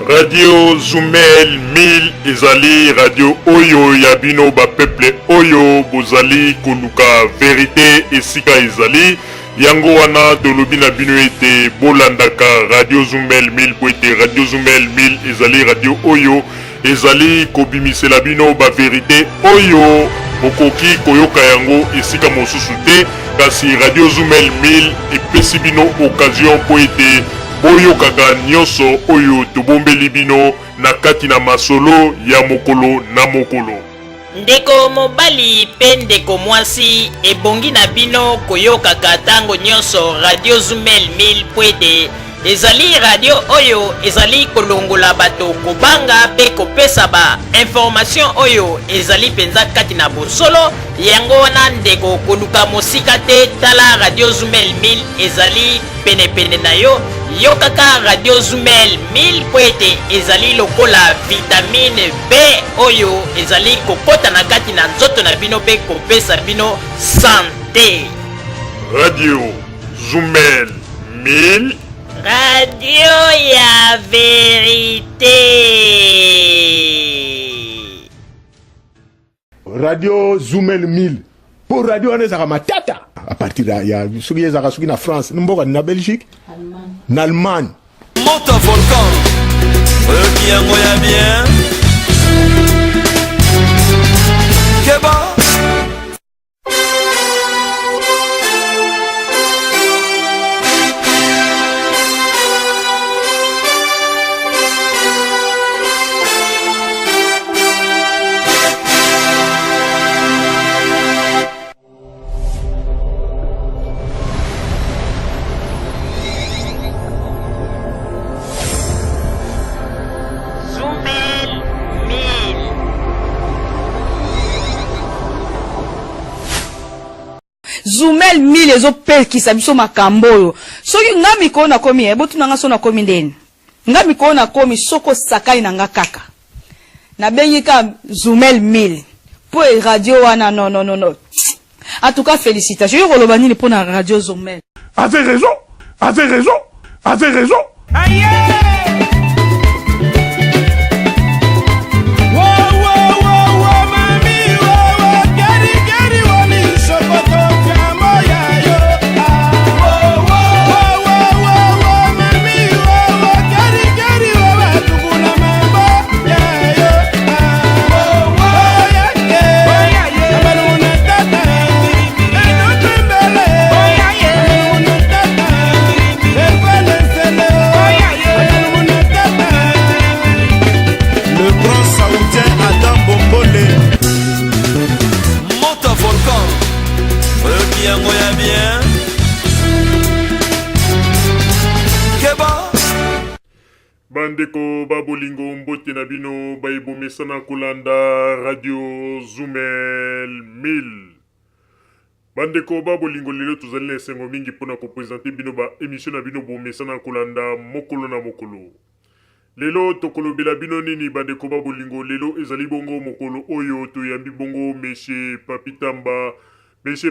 Radio Zumel 1000 ezali radio oyo ya bino ba peuple oyo bozali koluka vérité esika ezali yango wana tolobi na bino ete bolandaka Radio Zumel 1000 po ete Radio Zumel 1000 ezali radio oyo ezali kobimisela bino ba vérité oyo bokoki koyoka yango esika mosusu te kasi Radio Zumel 1000 epesi bino occasion po ete boyokaka nyonso oyo tobombeli bino na kati na masolo ya mokolo na mokolo. Ndeko mobali pe ndeko mwasi ebongi na bino koyokaka tango nyonso Radio Zumel 1000 pwede ezali radio oyo ezali kolongola bato kobanga pe kopesa ba information oyo ezali penza kati na bosolo yango wana ndeko koluka mosika te tala Radio Zumel 1000 ezali pene na yo yokaka Radio Zumel 1000 pwete ezali lokola vitamine B oyo ezali kokota na kati na nzoto na bino pe kopesa bino santé. Radio Zumel 1000 Radio ya vérité. Radio Zumel 1000 pour radio on ezaka matata à partir ya suki ezaka suki na France mboka na Belgique na Allemagne Monte volcan qui yango ya bien Keba Zumel 1000 ezope kisa biso makambo oyo soki ngami ko na komi ebotu nanga so na komi ndeni ngami ko na komi soko sakai nanga kaka na bengi ka Zumel 1000 po radio wana non en tout cas félicitations yo koloba nini pour na Radio Zumel. Avez raison aïe. Bandeko babolingo mbote na bino baibomesana kolanda Radio Zumel 1000. Bandeko babolingo lelo tozali na esengo mingi pona kopresente bino ba émission na bino bomesana kolanda mokolo na mokolo. Lelo tokolobela bino nini bandeko babolingo lelo ezali bongo mokolo oyo toyambi bongo Monsieur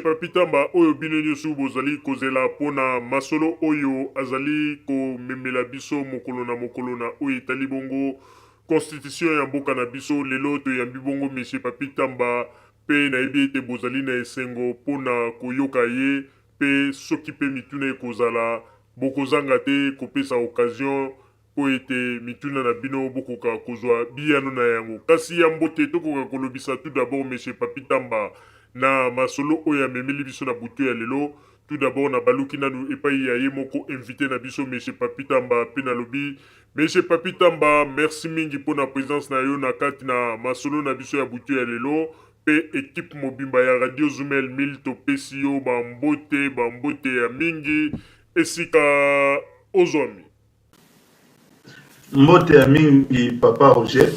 Papitamba oyo bino nyonso bozali kozela pona masolo oyo azali komemela biso mokolo na mokolo na oyo etali bongo constitution ya mboka na biso lelo toyambi bongo Monsieur Papitamba pe na yebi ete bozali na esengo pona koyoka ye pe soki pe mituna ekozala bokozanga te kopesa occasion po ete mituna na bino bokoka kozwa biyano na yango kasi ya mbote tokoka kolobisa tout d'abord Monsieur Papitamba na masolo oya memeli biso na butu ya lelo tout d'abord na baluki nanu epai ya ye moko invité na biso Monsieur Papitamba pe na lobi Monsieur Papitamba merci mingi po na présence na yo na kati na masolo na biso ya butu ya lelo pe équipe mobimba ya Radio Zumel 1000 topesi yo bambote ya mingi esika ozwami. Mbote ya mingi Papa Roger,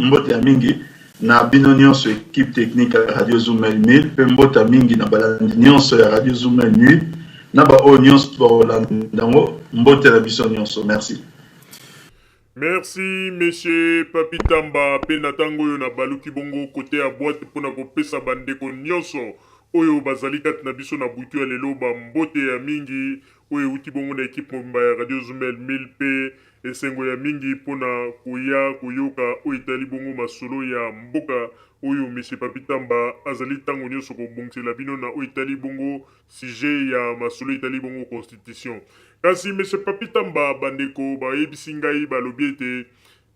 mbote ya mingi na bino nyonso équipe technique ya Radio Zoomel 1000, pe mbote ya mingi na balandi nyonso ya Radio Zoomel 1000, na ba o nyonso ba Rolandango, mbote na biso nyonso. Merci. Merci, monsieur Papi Tamba. Penatango yo na baluki bongo côté à boîte pour na kopesa bandeko nyonso. Oyo bazali kat na biso na butu ya lelo ba mbote ya mingi. Oyo uti bongo na équipe mobimba ya Radio Zoomel 1000P. Esengo ya mingi pona kuya kuyoka oyo itali bongo masolo ya mboka. Oyo monsieur Papi Tamba azali tango nyonso kobongisela bino na oyo itali bongo sujet ya masolo itali bongo constitution. Kasi monsieur Papi Tamba bandeko bayebisi ngai balobi ete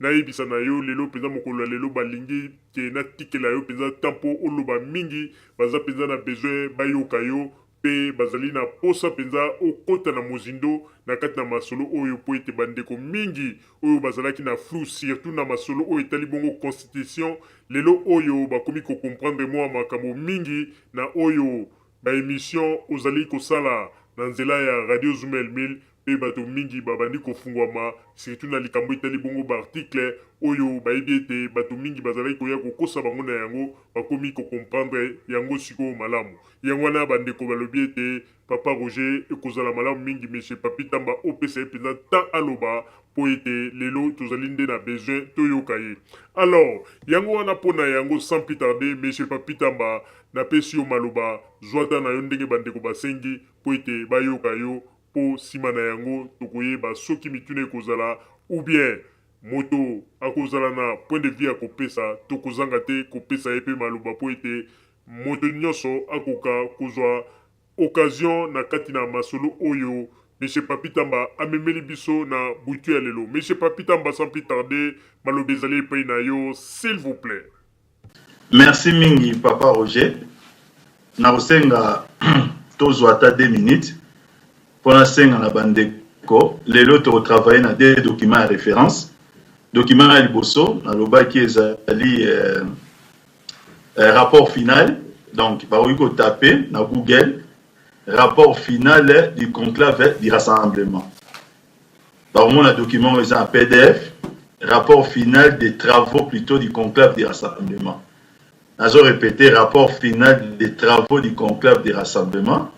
nayebisa na yo lelo penza mokolo ya lelo balingi ke natikela yo penza tampo oloba mingi baza penza na besoin bayoka yo pe bazali na posa penza okota na mozindo na kati na masolo oyo po ete bandeko mingi oyo bazalaki na flou surtout na masolo oyo etali bongo constitution lelo oyo bakomi kocomprendre mwa makambo mingi na oyo baémission ozali kosala na nzela ya Radio Zoomel 1000 pe bato mingi babandi kofungwama surtout na likambo etali bongo baarticle oyo bayebi ete bato mingi bazalaki koya kokosa bango na yango bakomi kocomprendre yango sikoyo malamu yango wana bandeko balobi ete Papa Roger ekozala malamu mingi monsieur Papi Tamba opesa ye mpenza ta aloba po ete lelo tozali nde na besoin toyoka ye. Alors yango wana mpona yango sans plus tarder monsieur Papi Tamba napesi yo maloba zwata na yo ndenge bandeko basengi po ete bayoka yo po nsima na yango tokoyeba soki mituna ekozala ou bien moto akozala na point de vue akopesa tokozanga te kopesa ye mpe maloba po ete moto nyonso akoka kozwa occasion na kati na masolo oyo monsieur Papi Tamba amemeli biso na butu ya lelo. Monsieur Papi Tamba sans plus tarder maloba ezali epai na yo s'il vous plaît. Merci mingi Papa Roger. Na kosenga tozwa ata 2 minutes pour la senga na bandeko lelo to travailler na des documents de référence. Document ya liboso na lobaki ezali rapport final, donc ba ko taper na Google rapport final du conclave du rassemblement. Par mon document est en PDF, rapport final des travaux plutôt du conclave du rassemblement. Nazo répété rapport final des travaux du conclave du rassemblement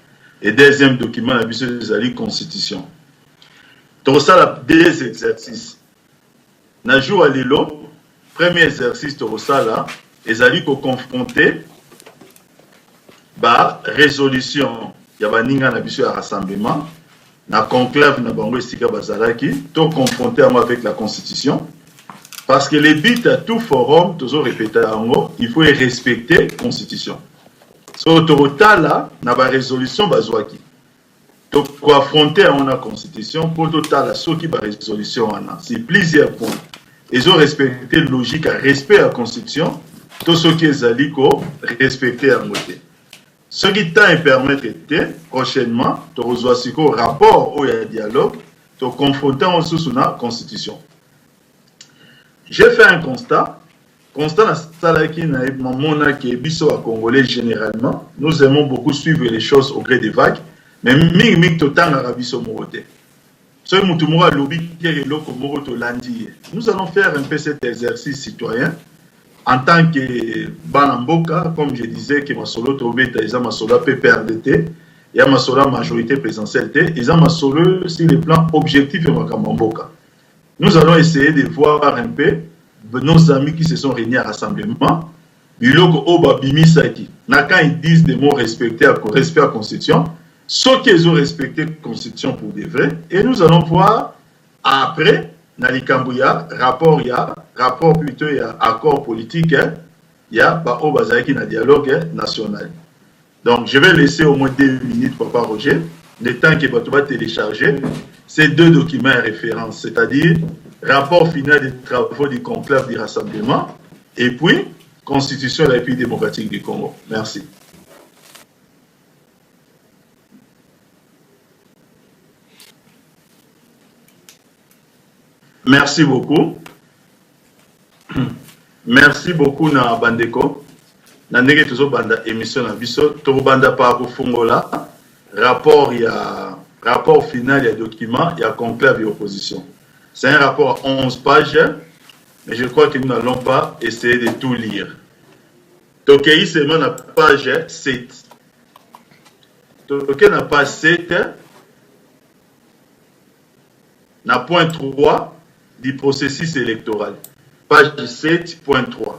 et deuxième document la biso ezali constitution. Donc ça la deux exercices. Na jour à lelo, premier exercice to ça là, ezali ko confronter ba résolution ya baninga na biso ya rassemblement na conclave na bango esika bazalaki to confronter avec la constitution parce que les buts à tout forum toujours répéter yango il faut respecter constitution so totala na ba résolution bazwaki to ko affronter on la constitution pour totala soki ba résolution wana c'est plusieurs points ils ont respecté logique à respect à la constitution tout ce qui est ali ko respecter en moté. Ce qui t'a permettre prochainement de recevoir un rapport ou un dialogue, de confronter en sous la constitution. J'ai fait un constat. Constat qui Congolais généralement, nous aimons beaucoup suivre les choses au gré des vagues, mais nous allons faire un peu cet exercice citoyen. En tant que Banamboka, comme je disais, que Masolo Tobeta, ils ont Masolo PPRDT, il y a Masolo majorité présidentielle, ils ont Masolo sur le plan objectif de Makamamboka. Nous allons essayer de voir un peu nos amis qui se sont réunis à rassemblement, Biloko Oba Bimisaki, quand ils disent des mots respectés à respect à la Constitution, ceux qui ont respecté la Constitution pour des vrais, et nous allons voir après. Nalikambuya, rapport plutôt, il y a accord politique, il y a un dialogue national. Donc, je vais laisser au moins 2 minutes, Papa Roger, le temps que tu vas télécharger ces 2 documents à référence, c'est-à-dire rapport final des travaux du conclave du rassemblement et puis Constitution de la République démocratique du Congo. Merci. Merci beaucoup. Merci beaucoup na bandeko. Na ndenge tozo banda émission na biso to banda pa ko fungola rapport final ya document ya conclave et opposition. C'est un rapport à 11 pages, mais je crois que nous n'allons pas essayer de tout lire. Toquei seulement la page 7. Toquei n'a pas 7. Na point 3 du processus électoral. Page 7.3.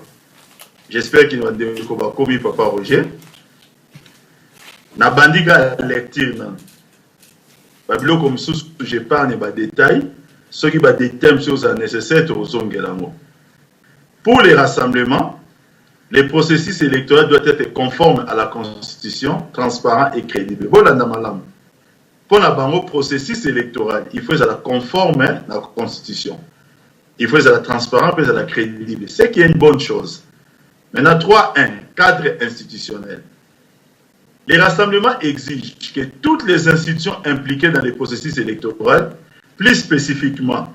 J'espère qu'il va découvrir comme Papa Roger. Na bandiga lecture. Babilo comme sous j'épargne des détails. Ceux qui ont des thèmes nécessaires pour les rassemblements, le processus électoral doit être conforme à la Constitution, transparent et crédible. Pour le processus électoral, il faut être conforme à la Constitution. Il faut être transparent et la crédible. Ce qui est une bonne chose. Maintenant, 3.1, cadre institutionnel. Les rassemblements exigent que toutes les institutions impliquées dans le processus électoral, plus spécifiquement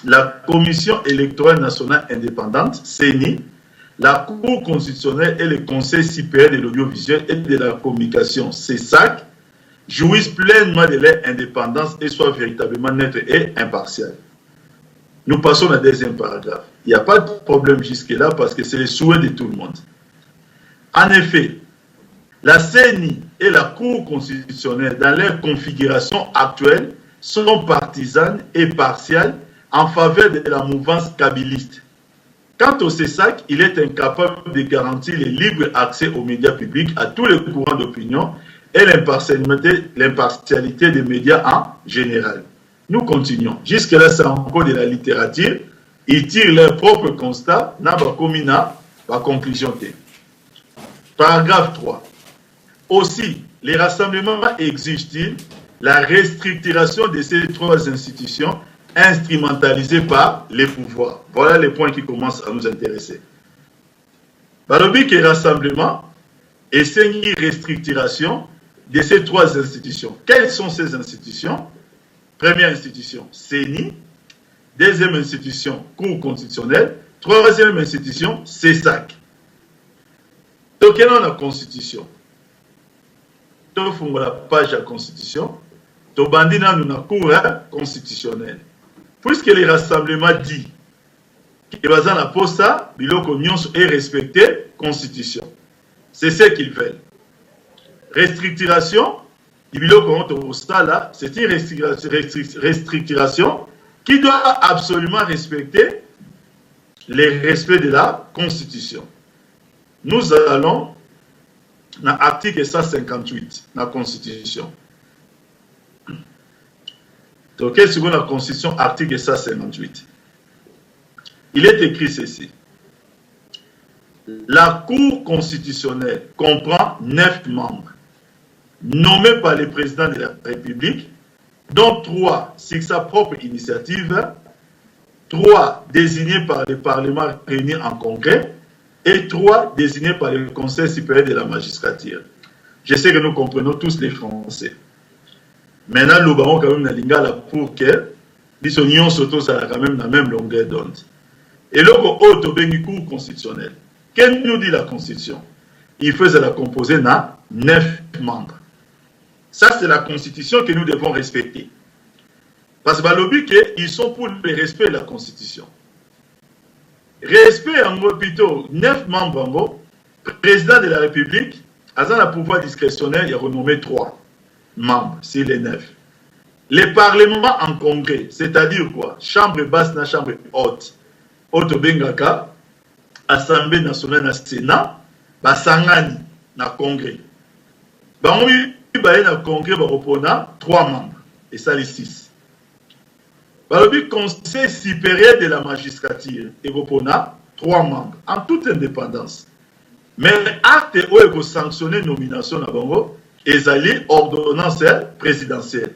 la Commission électorale nationale indépendante, CENI, la Cour constitutionnelle et le Conseil supérieur de l'audiovisuel et de la communication, CESAC, jouissent pleinement de leur indépendance et soient véritablement neutres et impartiales. Nous passons à la deuxième paragraphe. Il n'y a pas de problème jusque-là parce que c'est le souhait de tout le monde. En effet, la CENI et la Cour constitutionnelle, dans leur configuration actuelle, sont partisanes et partiales en faveur de la mouvance kabyliste. Quant au CESAC, il est incapable de garantir le libre accès aux médias publics, à tous les courants d'opinion et l'impartialité des médias en général. Nous continuons. Jusque-là, c'est encore de la littérature. Ils tirent leurs propres constats, n'a pas commis la conclusion. Paragraphe 3. Aussi, les rassemblements exigent-ils la restructuration de ces trois institutions instrumentalisées par les pouvoirs. Voilà les points qui commencent à nous intéresser. Balobi que rassemblement et une restructuration de ces trois institutions. Quelles sont ces institutions? Première institution, CENI. Deuxième institution, Cour constitutionnelle. Troisième institution, CESAC. Donc, quelle est la Constitution? Donc, la page de la Constitution. Donc, nous avons une Cour constitutionnelle. Puisque les rassemblements disent que la posta, biloko nyonso est respecté Constitution. C'est ce qu'ils veulent. Restructuration, c'est une restructuration qui doit absolument respecter les respects de la Constitution. Nous allons dans l'article 158 de la Constitution. Donc, selon la Constitution, article 158, il est écrit ceci. La Cour constitutionnelle comprend 9 membres, nommés par le président de la République, dont 3 sur sa propre initiative, 3 désignés par le Parlement réuni en congrès, et 3 désignés par le Conseil supérieur de la magistrature. Je sais que nous comprenons tous les Français. Maintenant, nous avons quand même la lingala pour que les unions surtout ça quand même la même longueur d'onde. Et là, au Cour constitutionnelle, qu'est-ce que nous dit la Constitution? Il faut la composer dans 9 membres. Ça, c'est la Constitution que nous devons respecter. Parce que le but, ils sont pour le respect de la Constitution. Respect en gros, plutôt 9 membres en gros, président de la République, à un pouvoir discrétionnaire, il a renommé 3 membres, c'est les 9. Les parlements en congrès, c'est-à-dire quoi? Chambre basse, na chambre haute. Haute Bengaka, Assemblée nationale, na Sénat, Basangani, na congrès. Oui, na congrès, ba 3 membres, et ça les 6. Le Conseil supérieur de la magistrature, et 3 membres, en toute indépendance. Mais l'acte où il faut sanctionner la nomination na bango, et allé ordonnance présidentielle.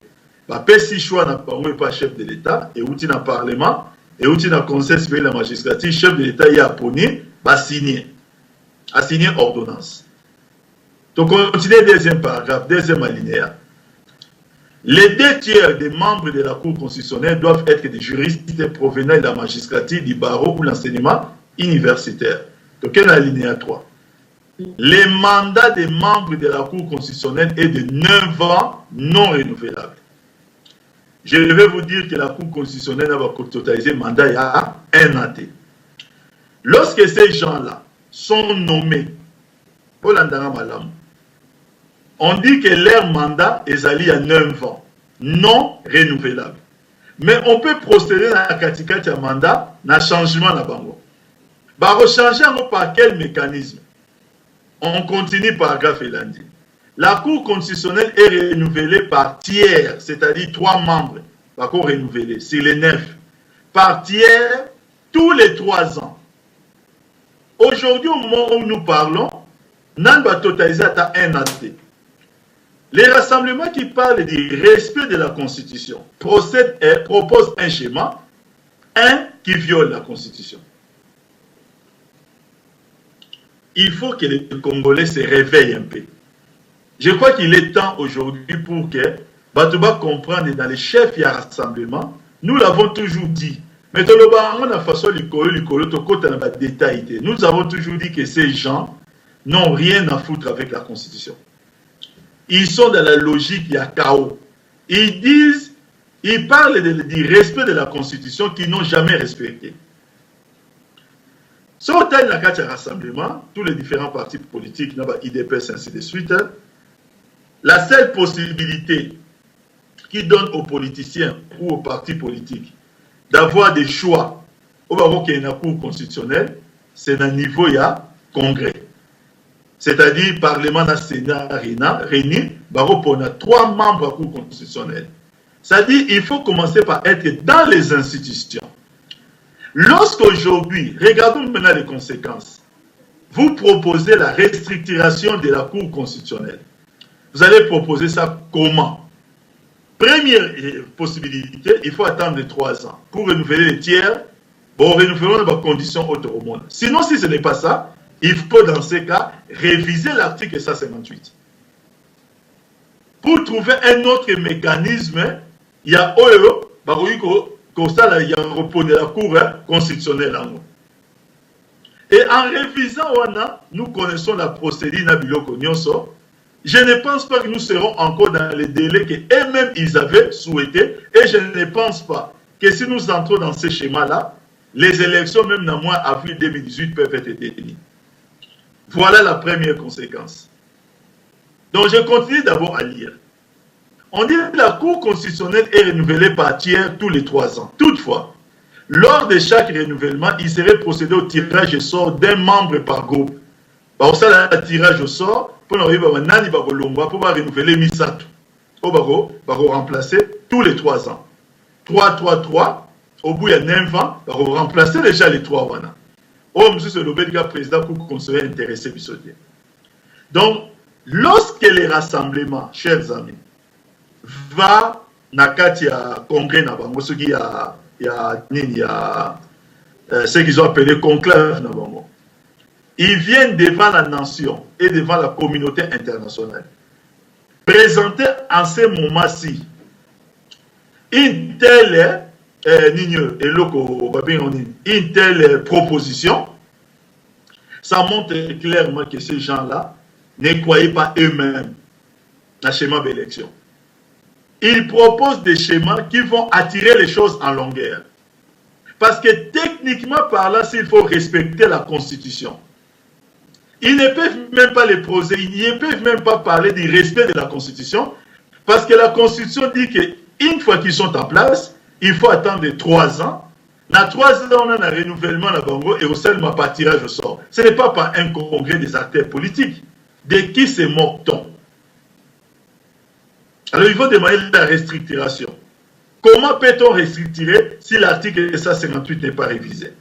Si choix n'a pas chef de l'État, et outil dans le Parlement, et outil dans le Conseil supérieur de la magistrature, chef de l'État y a appuyé, a signé ordonnance. Donc, on continue deuxième paragraphe, deuxième alinéa. Les 2 tiers des membres de la Cour constitutionnelle doivent être des juristes provenant de la magistrature, du barreau ou l'enseignement universitaire. Donc, quel est l'alinéa 3? Les mandats des membres de la Cour constitutionnelle est de 9 ans non renouvelables. je vais vous dire que la Cour constitutionnelle va totaliser le mandat il y a un an. Lorsque ces gens-là sont nommés, on dit que leur mandat est allé à 9 ans, non renouvelable. Mais on peut procéder à la katikati à mandat, na changement na bango. Bah rechanger par quel mécanisme? On continue paragraphe Elandi. La Cour constitutionnelle est renouvelée par tiers, c'est-à-dire 3 membres. La Cour renouvelée, c'est les 9. Par tiers, tous les 3 ans. Aujourd'hui, au moment où nous parlons, n'en va totaliser à un an. Les rassemblements qui parlent du respect de la Constitution proposent un schéma, qui viole la Constitution. Il faut que les Congolais se réveillent un peu. Je crois qu'il est temps aujourd'hui pour que Batouba comprenne dans les chefs et rassemblement, nous l'avons toujours dit. Mais nous avons toujours dit que ces gens n'ont rien à foutre avec la Constitution. Ils sont dans la logique, il y a chaos. Ils parlent du respect de la Constitution qu'ils n'ont jamais respecté. Sur le cas de rassemblement, tous les différents partis politiques, IDPS, ainsi de suite, la seule possibilité qui donne aux politiciens ou aux partis politiques d'avoir des choix au niveau de la Cour constitutionnelle, c'est un niveau il y a Congrès. C'est-à-dire Parlement, Sénat, réunis, on a 3 membres de la Cour constitutionnelle. C'est-à-dire qu'il faut commencer par être dans les institutions. Lorsqu'aujourd'hui, regardons maintenant les conséquences, vous proposez la restructuration de la Cour constitutionnelle. Vous allez proposer ça comment? Première possibilité, il faut attendre 3 ans pour renouveler les tiers. Bon, renouvelons les conditions autres au monde. Sinon, si ce n'est pas ça, il faut dans ces cas réviser l'article 158. Pour trouver un autre mécanisme, il y a OEO, il y a un repos de la Cour constitutionnelle. Et en révisant, nous connaissons la procédure Nabiloko Nyonso. Je ne pense pas que nous serons encore dans les délais qu'eux-mêmes ils avaient souhaité. Et je ne pense pas que si nous entrons dans ce schéma-là, les élections, même dans le mois avril 2018, peuvent être détenues. Voilà la première conséquence. Donc je continue d'abord à lire. On dit que la Cour constitutionnelle est renouvelée par tiers tous les 3 ans. Toutefois, lors de chaque renouvellement, il serait procédé au tirage au sort d'un membre par groupe. Par ça, le tirage au sort, pour renouveler Misato. Pour remplacer tous les 3 ans. 3, au bout il y a 9 ans, pour remplacer déjà les 3 ans. Oh, monsieur le président pour conseiller intéressé. Donc, lorsque les rassemblements, chers amis, va na kati ya congrès na bango, ce qui ce qu'ils ont appelé conclave na bango, ils viennent devant la nation et devant la communauté internationale présenter en ce moment-ci une telle une telle proposition. Ça montre clairement que ces gens-là ne croyaient pas eux-mêmes dans le schéma d'élection. Ils proposent des schémas qui vont attirer les choses en longueur. Parce que techniquement parlant, s'il faut respecter la Constitution, ils ne peuvent même pas les poser, ils ne peuvent même pas parler du respect de la Constitution, parce que la Constitution dit qu'une fois qu'ils sont en place, il faut attendre 3 ans. Dans 3 ans, on a un renouvellement à Bango et au seulement par tirage au sort. Ce n'est pas par un congrès des acteurs politiques. De qui se moque-t-on? Alors, il faut demander la restructuration. Comment peut-on restructurer si l'article 158 n'est pas révisé?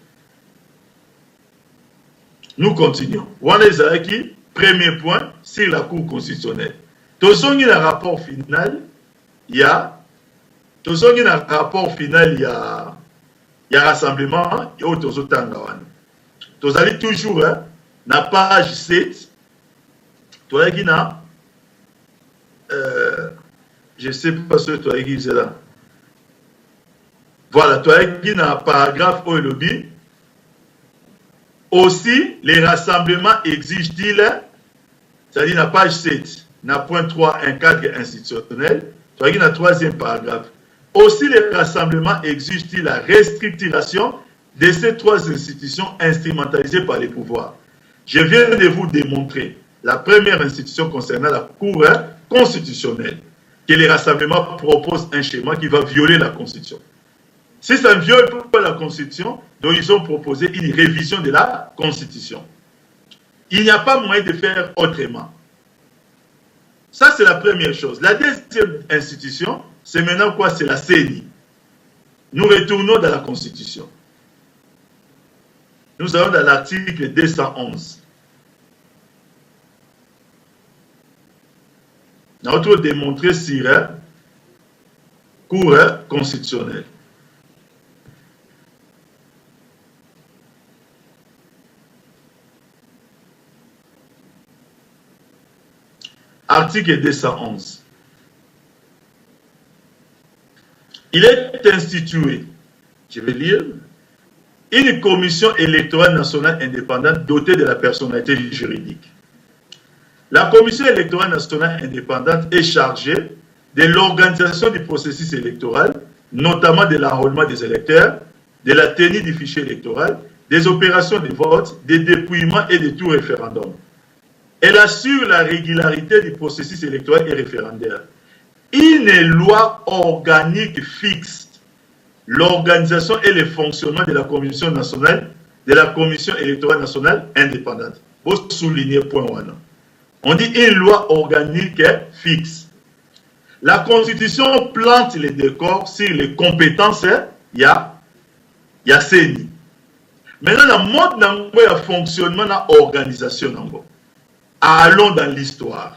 Nous continuons. Wanezaki, premier point, sur la Cour constitutionnelle. Tous on a un rapport final, il y a rassemblement, il y a autres autangawan. Tous allez toujours, na page 7, toi qui n'a, je ne sais pas ce que toi qui est là. Voilà, toi qui n'a paragraphe au lobby. Aussi, les rassemblements exigent-ils, c'est-à-dire la page 7, na point 3, un cadre institutionnel, toi qui n'a 3e paragraphe. Aussi, les rassemblements exigent-ils la restructuration de ces trois institutions instrumentalisées par les pouvoirs. Je viens de vous démontrer la première institution concernant la Cour constitutionnelle, que les rassemblements proposent un schéma qui va violer la Constitution. Si ça ne viole pas la Constitution, donc ils ont proposé une révision de la Constitution. Il n'y a pas moyen de faire autrement. Ça, c'est la première chose. La deuxième institution, c'est maintenant quoi? C'est la CENI. Nous retournons dans la Constitution. Nous allons dans l'article 211. Nous allons démontrer sur Cour constitutionnelle. Article 211. Il est institué, je vais lire, une commission électorale nationale indépendante dotée de la personnalité juridique. La commission électorale nationale indépendante est chargée de l'organisation du processus électoral, notamment de l'enrôlement des électeurs, de la tenue du fichier électoral, des opérations de vote, des dépouillements et de tout référendum. Elle assure la régularité du processus électoral et référendaire. Une loi organique fixe l'organisation et le fonctionnement de la Commission nationale, de la Commission électorale nationale indépendante. Vous soulignez point 1. On dit une loi organique fixe. La Constitution plante les décors sur les compétences, il y a CENI. Maintenant, la mode nango ya fonctionnement na organisation nango. Allons dans l'histoire.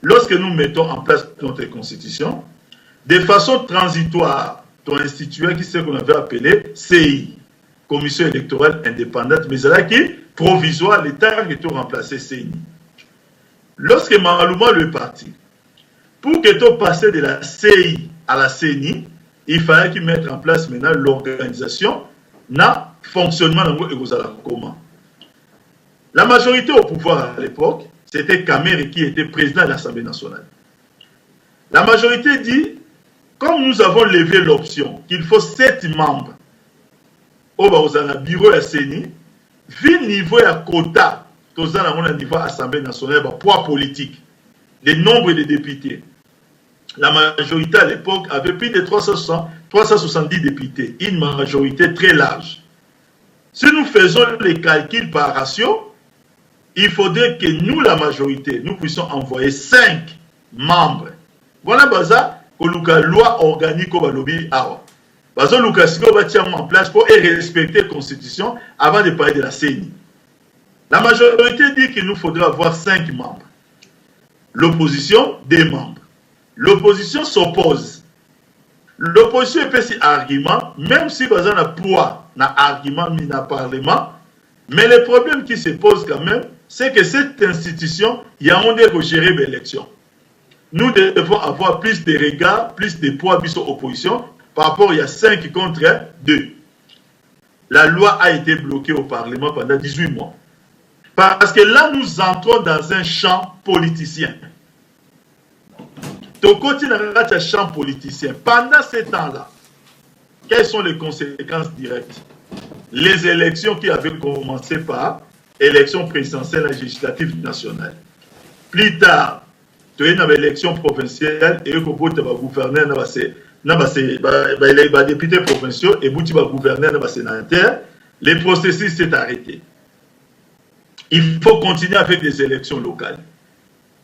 Lorsque nous mettons en place notre Constitution, de façon transitoire, on institué ce qu'on avait appelé CI, Commission électorale indépendante, mais c'est qui provisoire, l'État qui a remplacé CI. Lorsque Malouma est parti, pour que tu passes de la CI à la CENI, il fallait qu'il mette en place maintenant l'organisation, na fonctionnement et vous allez comment. La majorité au pouvoir à l'époque, c'était Kamere qui était président de l'Assemblée nationale. La majorité dit, comme nous avons levé l'option qu'il faut 7 membres au bureau de la CENI, vu le niveau à quota, au niveau de l'Assemblée nationale, poids politique, le nombre de députés. La majorité à l'époque avait plus de 370 députés, une majorité très large. Si nous faisons les calculs par ratio, il faudrait que nous, la majorité, nous puissions envoyer 5 membres. Voilà, baza, que la loi organique au Balobi Awa. Baza, Lucas, si on va en place pour respecter la Constitution avant de parler de la CENI. La majorité dit qu'il nous faudrait avoir 5 membres. L'opposition, 2 membres. L'opposition s'oppose. L'opposition fait ses arguments, même si baza n'a poids, n'a argument, ni n'a parlement. Mais le problème qui se pose quand même, c'est que cette institution, il y a un de gérer l'élection. Nous devons avoir plus de regards, plus de poids sur l'opposition par rapport il y a 5 contre 2. La loi a été bloquée au Parlement pendant 18 mois. Parce que là, nous entrons dans un champ politicien. Donc, quand il y a un champ politicien, pendant ce temps-là, quelles sont les conséquences directes? Les élections qui avaient commencé par élection présidentielle et législative nationale. Plus tard, tu as une élection provinciale et tu vas gouverner les députés provinciaux et tu vas gouverner les sénateurs. Le processus s'est arrêté. Il faut continuer avec des élections locales.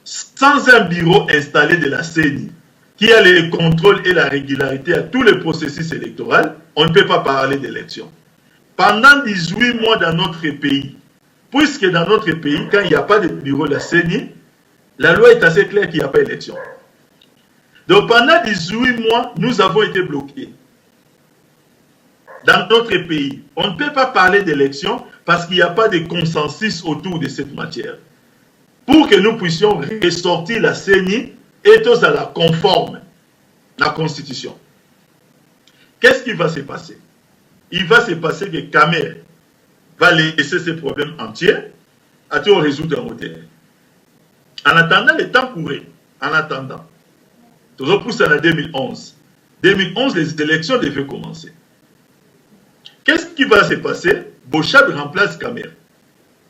Sans un bureau installé de la CENI qui a le contrôle et la régularité à tous les processus électoraux, on ne peut pas parler d'élection. Pendant 18 mois dans notre pays, puisque dans notre pays, quand il n'y a pas de bureau de la CENI, la loi est assez claire qu'il n'y a pas d'élection. Donc pendant 18 mois, nous avons été bloqués. Dans notre pays, on ne peut pas parler d'élection parce qu'il n'y a pas de consensus autour de cette matière. Pour que nous puissions ressortir la CENI et tous à la conforme, la Constitution. Qu'est-ce qui va se passer? Il va se passer que Kamere va laisser ses problèmes entiers à tout résoudre un modèle. En attendant, le temps courait. En attendant, toujours poussé en 2011. 2011, les élections devaient commencer. Qu'est-ce qui va se passer? Bochab remplace Kamer.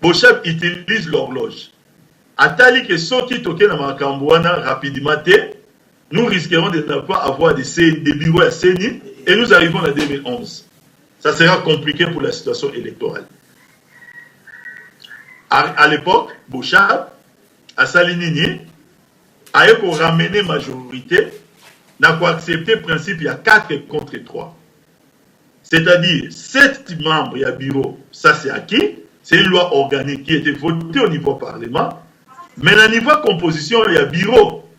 Bochab utilise l'horloge. Atali que soki toke na makambouana rapidement, nous risquerons de ne pas avoir des bureaux à CENI et nous arrivons en 2011. Ça sera compliqué pour la situation électorale. À l'époque, Bochab, à Salinini, a ramené majorité, n'a pas accepté le principe, il y a 4 contre 3. C'est-à-dire, 7 membres, il y a bureau, ça c'est acquis, c'est une loi organique qui a été votée au niveau parlement, mais au niveau composition, il y a bureau,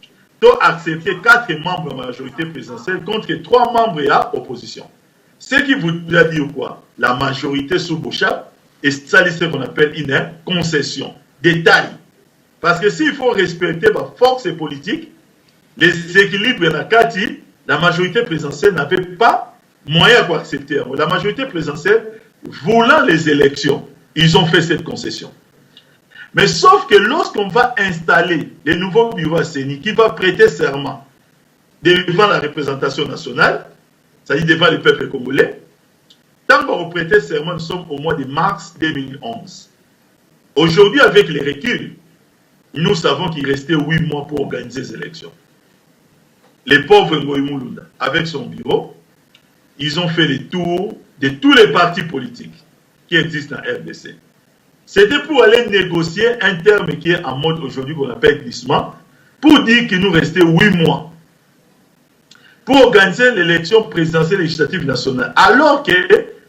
qui a accepté 4 membres de la majorité présidentielle contre 3 membres de l'opposition. Ce qui voudrait dire quoi? La majorité sous Bochab, et ça c'est ce qu'on appelle une concession, détail. Parce que s'il faut respecter la force politique, les équilibres dans Kati, la majorité présidentielle n'avait pas moyen pour accepter. La majorité présidentielle, voulant les élections, ils ont fait cette concession. Mais sauf que lorsqu'on va installer les nouveaux bureaux à CENI qui va prêter serment devant la représentation nationale, c'est-à-dire devant le peuple congolais, tant qu'on va prêter serment, nous sommes au mois de mars 2011. Aujourd'hui, avec les reculs, nous savons qu'il restait 8 mois pour organiser les élections. Les pauvres Ngoï Mulunda, avec son bureau, ils ont fait le tour de tous les partis politiques qui existent en RDC. C'était pour aller négocier un terme qui est en mode aujourd'hui qu'on appelle glissement, pour dire qu'il nous restait 8 mois pour organiser l'élection présidentielle législative nationale. Alors que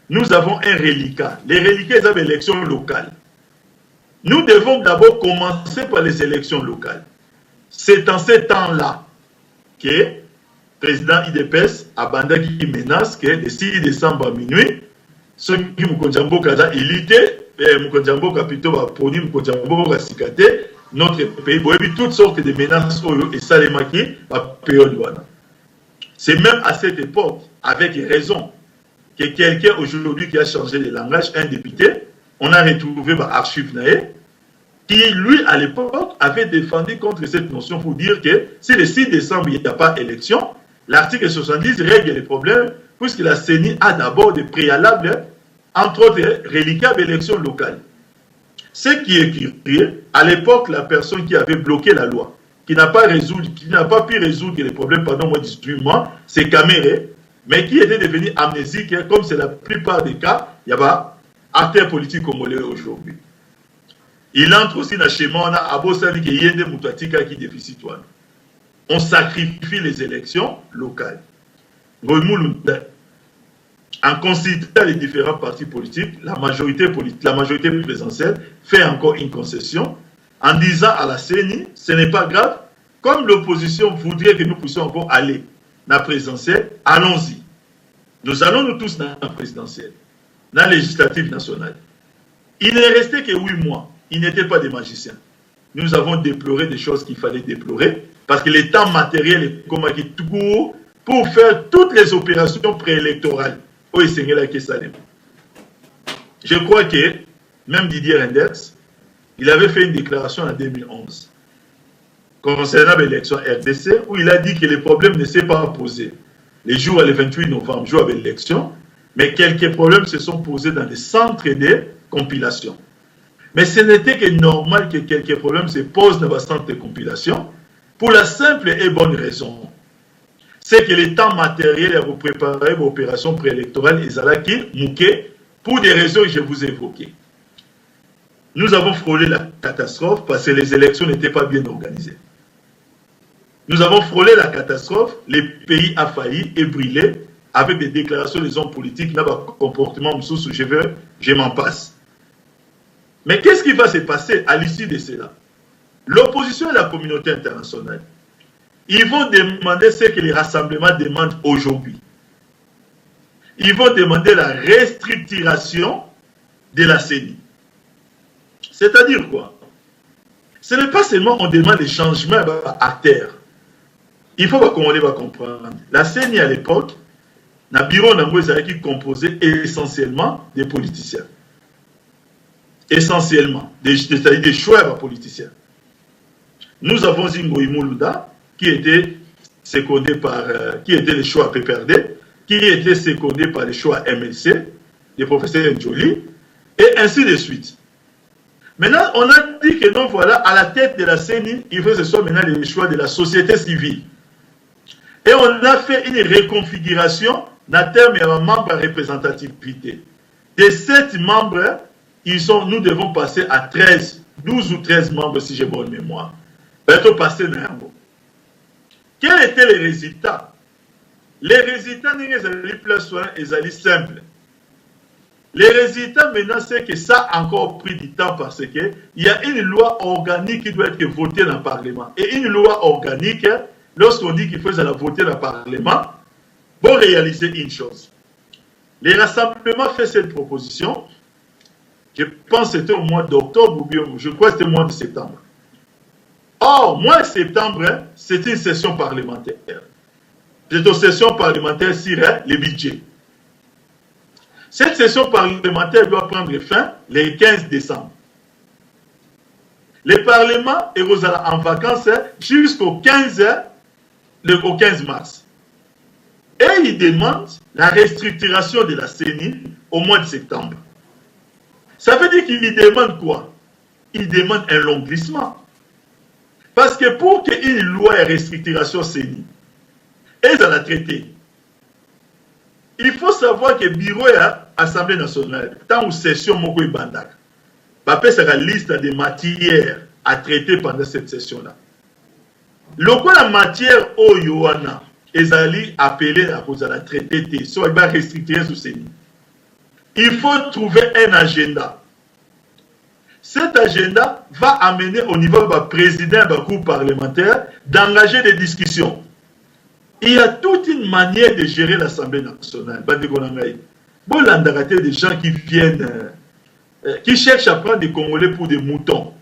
nous avons un reliquat. Les reliquats, ils avaient l'élection locale. Nous devons d'abord commencer par les élections locales. C'est en ce temps-là que le président IDPS Abanda qui menace que le 6 décembre à minuit, ceux qui Moukonjambo Kaza élité, Moukonjambo Kapito va prôner Moukonjambo Kasikate, notre pays, toutes sortes de menaces et Salemaki à période. C'est même à cette époque, avec raison, que quelqu'un aujourd'hui qui a changé de langage, un député, on a retrouvé l'archive Naé, qui lui, à l'époque, avait défendu contre cette notion pour dire que si le 6 décembre, il n'y a pas élection, l'article 70 règle les problèmes, puisque la CENI a d'abord des préalables, entre autres, reliquables élections locales. Ce qui est écrit, à l'époque, la personne qui avait bloqué la loi, qui n'a pas pu résoudre les problèmes pendant moins de 18 mois, c'est Caméré, mais qui était devenu amnésique, comme c'est la plupart des cas, il y a pas acteurs politiques congolais aujourd'hui. Il entre aussi dans le schéma, on a Abosali qui y a des moutatika qui déficit. On sacrifie les élections locales. En considérant les différents partis politiques, la majorité présidentielle fait encore une concession en disant à la CENI, ce n'est pas grave, comme l'opposition voudrait que nous puissions encore aller dans la présidentielle, allons-y. Nous allons nous tous dans la présidentielle, dans la législative nationale. Il n'est resté que 8 mois. Ils n'étaient pas des magiciens. Nous avons déploré des choses qu'il fallait déplorer parce que le temps matériel est comme tout pour faire toutes les opérations préélectorales. Je crois que même Didier Reynders, il avait fait une déclaration en 2011 concernant l'élection RDC où il a dit que les problèmes ne s'est pas posés. Les jours le 28 novembre, jour de l'élection, mais quelques problèmes se sont posés dans les centres de compilation. Mais ce n'était que normal que quelques problèmes se posent dans le centre de compilation pour la simple et bonne raison. C'est que le temps matériel pour préparer l'opération préélectorale Ezalaki Mouké pour des raisons que je vous ai évoquées. Nous avons frôlé la catastrophe parce que les élections n'étaient pas bien organisées. Nous avons frôlé la catastrophe, le pays a failli et brûlé avec des déclarations des hommes politiques, n'a pas comportement sous je m'en passe. Mais qu'est-ce qui va se passer à l'issue de cela? L'opposition et la communauté internationale, ils vont demander ce que les rassemblements demandent aujourd'hui. Ils vont demander la restructuration de la CENI. C'est-à-dire quoi? Ce n'est pas seulement on demande des changements à terre. Il faut qu'on va comprendre. La CENI à l'époque, le bureau qui composait essentiellement des politiciens. Essentiellement, c'est-à-dire des choix politiciens. Nous avons Ngoï Mulunda qui était secondé par, qui était le choix PPRD, qui était secondé par le choix MLC, le professeur Njoli, et ainsi de suite. Maintenant, on a dit que non, voilà, à la tête de la CENI, il faut que ce soit maintenant le choix de la société civile. Et on a fait une reconfiguration dans termes de membres à représentativité. De 7 membres, nous devons passer à 13, 12 ou 13 membres si j'ai bonne mémoire. Bientôt passer dans un mot. Quels étaient les résultats? Les résultats, ils allaient simples. Les résultats maintenant, c'est que ça a encore pris du temps parce qu'il y a une loi organique qui doit être votée dans le Parlement. Et une loi organique, lorsqu'on dit qu'il faut la voter dans le Parlement, pour réaliser une chose. Les rassemblements fait cette proposition, je pense que c'était au mois d'octobre ou bien, je crois que c'était au mois de septembre. Or, mois de septembre, c'était une session parlementaire. C'est une session parlementaire sur les budgets. Cette session parlementaire doit prendre fin le 15 décembre. Le Parlement est en vacances jusqu'au 15 mars. Et il demande la restructuration de la CENI au mois de septembre. Ça veut dire qu'il demande quoi? Il demande un longuissement. Parce que pour qu'une loi de restructuration CENI est à la traiter, il faut savoir que le bureau de l'Assemblée nationale, tant ou session Moko et Bandak, va faire la liste des matières à traiter pendant cette session-là. La matière au Yohana, ils allaient appeler à cause de la traiter, soit il va restructurer sous CENI. Il faut trouver un agenda. Cet agenda va amener au niveau du président du groupe parlementaire d'engager des discussions. Il y a toute une manière de gérer l'Assemblée nationale. Bon, des gens qui viennent, qui cherchent à prendre des Congolais pour des moutons.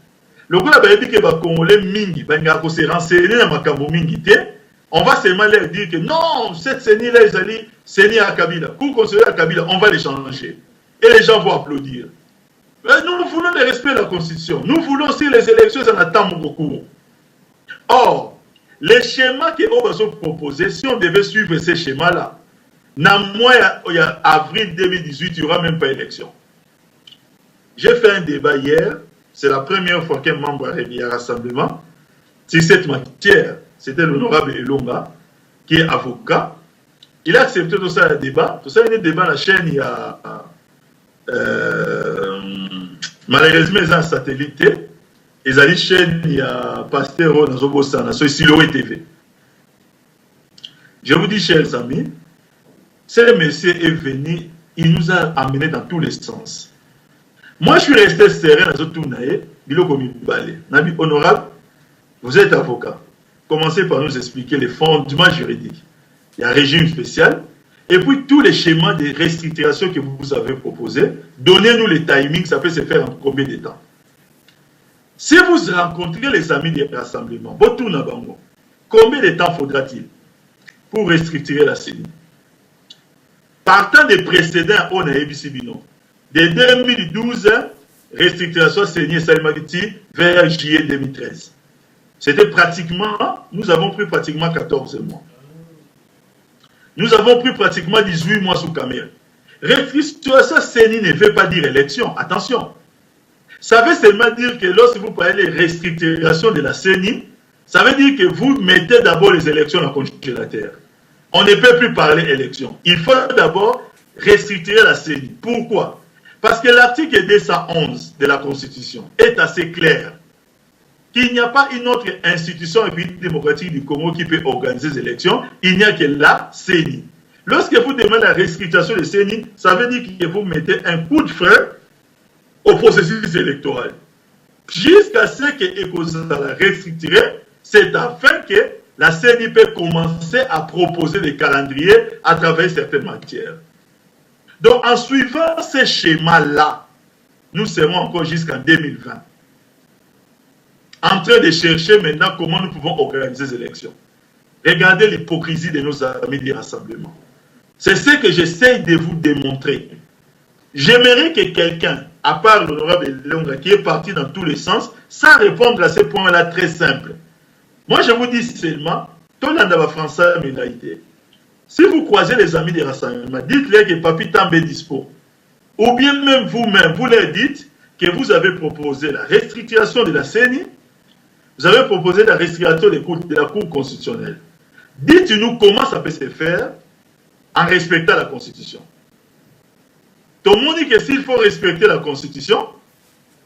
Le gars a dit que les Congolais mingi, se renseigner dans mingi, on va seulement leur dire que non, cette CENI-là, ils allaient CENI à Kabila. Pour construire à Kabila, on va les changer. Et les gens vont applaudir. Nous voulons le respect de la Constitution. Nous voulons aussi les élections, ça n'attend beaucoup. Or, les schémas que nous avons proposés, si on devait suivre ces schémas-là, dans le mois avril 2018, il n'y aura même pas d'élection. J'ai fait un débat hier, c'est la première fois qu'un membre a réuni un rassemblement. Si cette matière, c'était l'honorable Elonga, qui est avocat, il a accepté tout ça le débat. Tout ça, il y a un débat dans la chaîne, il y a malheureusement, ils ont un satellite. Ils ont une chaîne, il y a Pasteur dans Zobosana, sur Siloé TV. Je vous dis, chers amis, ce monsieur est venu, il nous a amenés dans tous les sens. Moi, je suis resté serein dans ce tournaïe, Nabi honorable, vous êtes avocat. Commencez par nous expliquer les fondements juridiques. Il y a un régime spécial. Et puis, tous les schémas de restructuration que vous avez proposés, donnez-nous les timings, ça peut se faire en combien de temps. Si vous rencontrez les amis des rassemblements, combien de temps faudra-t-il pour restructurer la CENI? Partant des précédents, on a Ebisibino. De 2012, restructuration CENI et Salimagiti vers juillet 2013. C'était pratiquement, nous avons pris pratiquement 14 mois. Nous avons pris pratiquement 18 mois sous caméra. Restructuration CENI ne veut pas dire élection. Attention. Ça veut seulement dire que lorsque vous parlez de restructuration de la CENI, ça veut dire que vous mettez d'abord les élections dans le congélateur. On ne peut plus parler élection. Il faut d'abord restructurer la CENI. Pourquoi? Parce que l'article 211 de la Constitution est assez clair. Qu'il n'y a pas une autre institution démocratique du Congo qui peut organiser les élections, il n'y a que la CENI. Lorsque vous demandez la restructuration de CENI, ça veut dire que vous mettez un coup de frein au processus électoral. Jusqu'à ce que la restructurer, c'est afin que la CENI peut commencer à proposer des calendriers à travers certaines matières. Donc, en suivant ces schémas-là, nous serons encore jusqu'en 2020. En train de chercher maintenant comment nous pouvons organiser les élections. Regardez l'hypocrisie de nos amis du rassemblement. C'est ce que j'essaie de vous démontrer. J'aimerais que quelqu'un, à part l'honorable Longa, qui est parti dans tous les sens, sans répondre à ce point-là très simple. Moi, je vous dis seulement, Tonanda français mélaïté. Si vous croisez les amis des rassemblements, dites-leur que Papi Tambe est dispo. Ou bien même vous-même, vous leur dites que vous avez proposé la restriction de la CENI, vous avez proposé la restriction de la Cour constitutionnelle. Dites-nous comment ça peut se faire en respectant la Constitution. Tout le monde dit que s'il faut respecter la Constitution,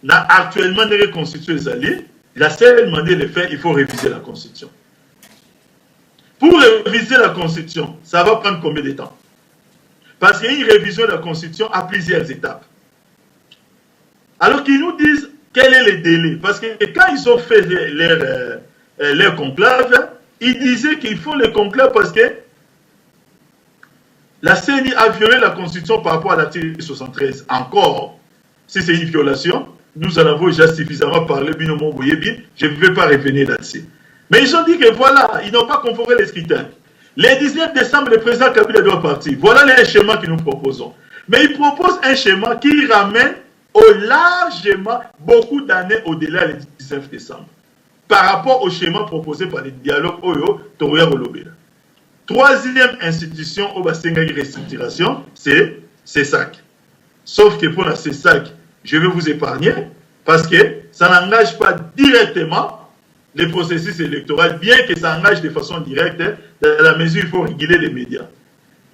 là, actuellement, les constitutions les alliés, la seule manière de le faire, il faut réviser la Constitution. Pour réviser la Constitution, ça va prendre combien de temps? Parce qu'il y a une révision de la Constitution à plusieurs étapes. Alors qu'ils nous disent quel est le délai. Parce que quand ils ont fait leur conclave, ils disaient qu'il faut le conclave parce que la CENI a violé la Constitution par rapport à l'article 73. Encore, si c'est une violation, nous en avons déjà suffisamment parlé, je ne vais pas revenir là-dessus. Mais ils ont dit que voilà, ils n'ont pas conforté les critères. Le 19 décembre, le président Kabila doit partir. Voilà les schémas que nous proposons. Mais ils proposent un schéma qui ramène au largement beaucoup d'années au-delà du 19 décembre. Par rapport au schéma proposé par les dialogues Oyo, Toria Rolobela. Troisième institution au bassin de restructuration, c'est CESAC. Sauf que pour la CESAC, je vais vous épargner parce que ça n'engage pas directement les processus électoraux, bien que ça engage de façon directe, dans la mesure où il faut réguler les médias.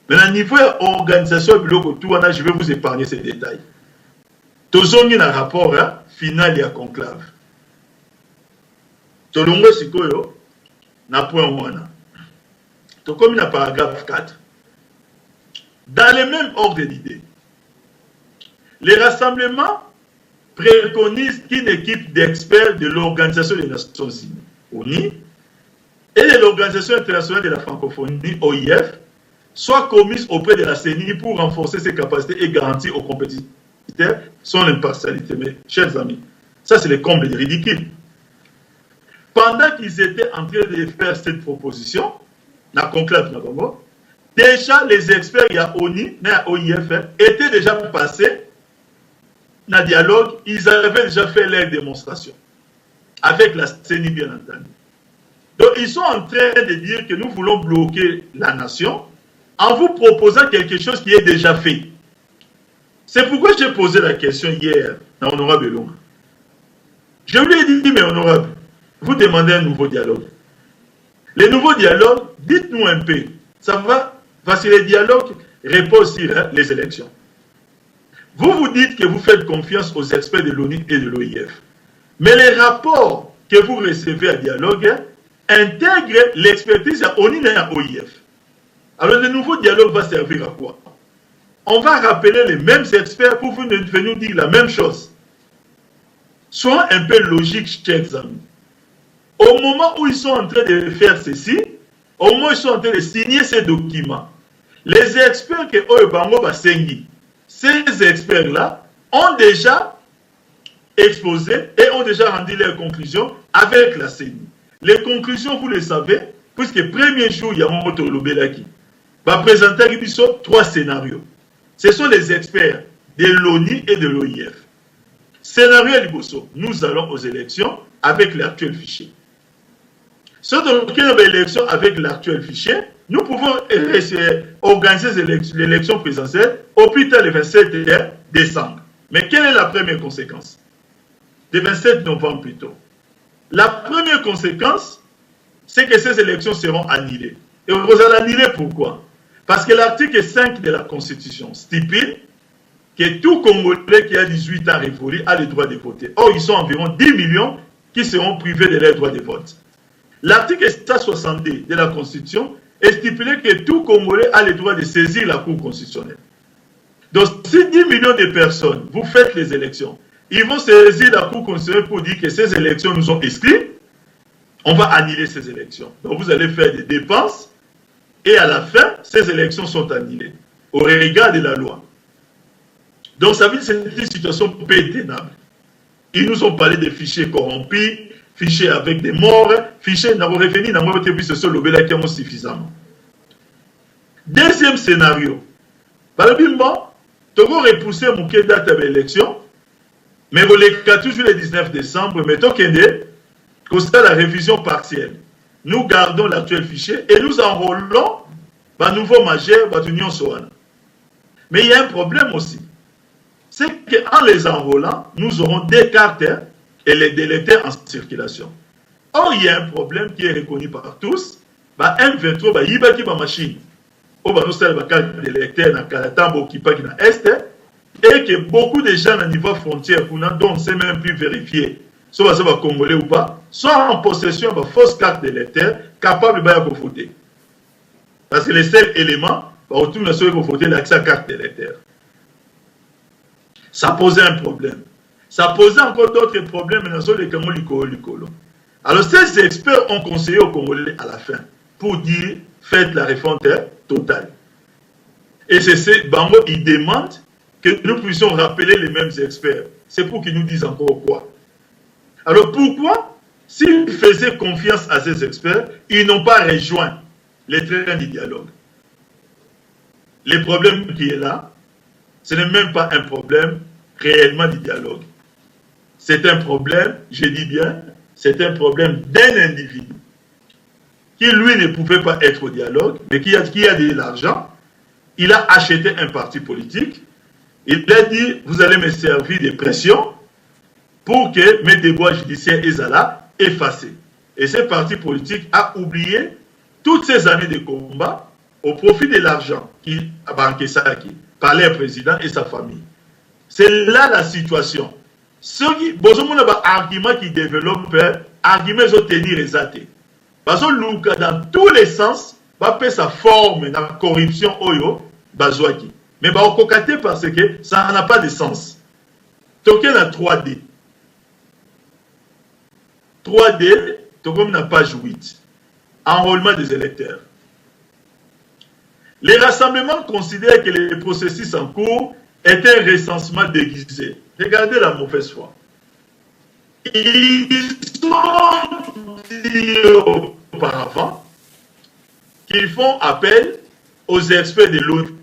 Mais à niveau organisation je vais vous épargner ces détails. Tous ont mis un rapport final et à conclave. Tout le monde n'a point wana. Tout comme il paragraphe 4. Dans le même ordre d'idée, les rassemblements préconisent qu'une équipe d'experts de l'Organisation des Nations Unies, ONU, et de l'Organisation internationale de la francophonie, OIF, soit commise auprès de la CENI pour renforcer ses capacités et garantir aux compétiteurs son impartialité. Mais, chers amis, ça c'est le comble du ridicule. Pendant qu'ils étaient en train de faire cette proposition, la conclave, déjà les experts, il y a ONU, il y a OIF, étaient déjà passés dans le dialogue, ils avaient déjà fait leur démonstration. Avec la CENI, bien entendu. Donc, ils sont en train de dire que nous voulons bloquer la nation en vous proposant quelque chose qui est déjà fait. C'est pourquoi j'ai posé la question hier à Honorable Longa. Je lui ai dit, mais Honorable, vous demandez un nouveau dialogue. Le nouveau dialogue, dites-nous un peu, ça va, parce que le dialogue repose sur les élections. Vous dites que vous faites confiance aux experts de l'ONU et de l'OIF. Mais les rapports que vous recevez à dialogue intègrent l'expertise à ONU et à OIF. Alors le nouveau dialogue va servir à quoi? On va rappeler les mêmes experts pour venir nous dire la même chose. Soyons un peu logiques, chers amis. Au moment où ils sont en train de faire ceci, au moment où ils sont en train de signer ces documents, les experts que Oyobango Basengi, ces experts-là ont déjà exposé et ont déjà rendu leurs conclusions avec la CENI. Les conclusions, vous le savez, puisque le premier jour, Yamamoto Lobelaki va présenter à 3 scénarios. Ce sont les experts de l'ONU et de l'OIF. Scénario Liboso, nous allons aux élections avec l'actuel fichier. Si on a une élection avec l'actuel fichier, nous pouvons organiser l'élection présidentielle au plus tard le 27 décembre. Mais quelle est la première conséquence? Le 27 novembre plutôt. La première conséquence, c'est que ces élections seront annulées. Et vous allez annuler pourquoi? Parce que l'article 5 de la Constitution stipule que tout Congolais qui a 18 ans révolu a le droit de voter. Or, ils sont environ 10 millions qui seront privés de leur droit de vote. L'article 162 de la Constitution est stipulé que tout Congolais a le droit de saisir la Cour constitutionnelle. Donc, si 10 millions de personnes, vous faites les élections, ils vont saisir la Cour constitutionnelle pour dire que ces élections nous ont exclus, on va annuler ces élections. Donc, vous allez faire des dépenses et à la fin, ces élections sont annulées au regard de la loi. Donc, ça veut dire que c'est une situation peu tenable. Ils nous ont parlé de fichiers corrompus, fichiers avec des morts, fichiers n'avons revenu, n'avons pas vu ce sol au suffisamment. Deuxième scénario. Par le bimbo, tu vas repousser mon date à l'élection, mais vous les toujours le 19 décembre, mais tu as la révision partielle. nous gardons l'actuel fichier et nous enrôlons un nouveau majeur, l'Union Soana. Mais il y a un problème aussi. C'est qu'en les enrôlant, nous aurons des cartes et les délecteurs en circulation. Or, il y a un problème qui est reconnu par tous. M23, il y a une machine. Nous avons des cartes de délecteurs dans Kalatambo qui partent dans l'Est. Et que beaucoup de gens à niveau frontière, dont on ne sait même plus vérifier si on va congolais ou pas, sont en possession de fausses cartes d'électeurs capables de voter. Parce que le seul élément, autour de ceux qui vont voter, l'accès à carte d'électeur. Ça posait un problème. Ça posait encore d'autres problèmes dans les Congolais. Alors, ces experts ont conseillé aux Congolais à la fin pour dire faites la refonte totale. Et c'est Bango, ils demandent que nous puissions rappeler les mêmes experts. C'est pour qu'ils nous disent encore quoi. Alors pourquoi, s'ils faisaient confiance à ces experts, ils n'ont pas rejoint les trains du dialogue? Le problème qui est là, ce n'est même pas un problème réellement du dialogue. C'est un problème, je dis bien, c'est un problème d'un individu qui, lui, ne pouvait pas être au dialogue, mais qui a de l'argent. Il a acheté un parti politique. Il a dit, vous allez me servir de pression pour que mes déboires judiciaires soient effacés. Et ce parti politique a oublié toutes ces années de combat au profit de l'argent qu'il a banqué par les présidents et sa famille. C'est là la situation. Ceux qui, un argument qui développe, argument ils ont tenu les athées. Parce que dans tous les sens, va faire sa forme dans la corruption oyo, bazouaki. Mais au cocaté parce que ça n'a pas de sens. Token à 3D. 3D, Token n'a pas 8. Enrôlement des électeurs. Les rassemblements considèrent que les processus en cours est un recensement déguisé. Regardez la mauvaise foi. Ils ont dit auparavant qu'ils font appel aux experts de l'ONU.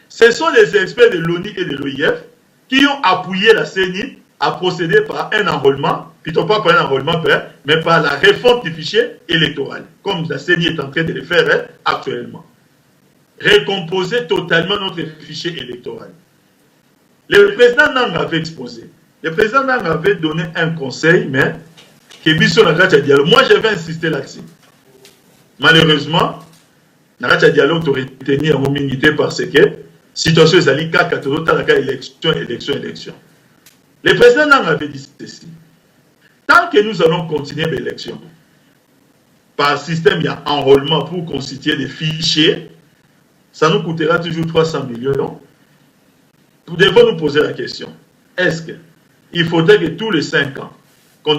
Ce sont les experts de l'ONU et de l'OIF qui ont appuyé la CENI à procéder par un enrôlement, plutôt pas par un enrôlement, mais par la réforme du fichier électoral, comme la CENI est en train de le faire actuellement. Récomposer totalement notre fichier électoral. Le président Nang avait exposé. Le président Nang avait donné un conseil, mais moi j'avais insisté là-dessus. Malheureusement, Naracha Dialogue aurait tenu en mobilité parce que situation est allée élection. Le président Nang avait dit ceci. Tant que nous allons continuer l'élection, par système, il y a enrôlement pour constituer des fichiers, ça nous coûtera toujours 300 millions. Nous devons nous poser la question. Est-ce qu'il faudrait que tous les 5 ans, qu'on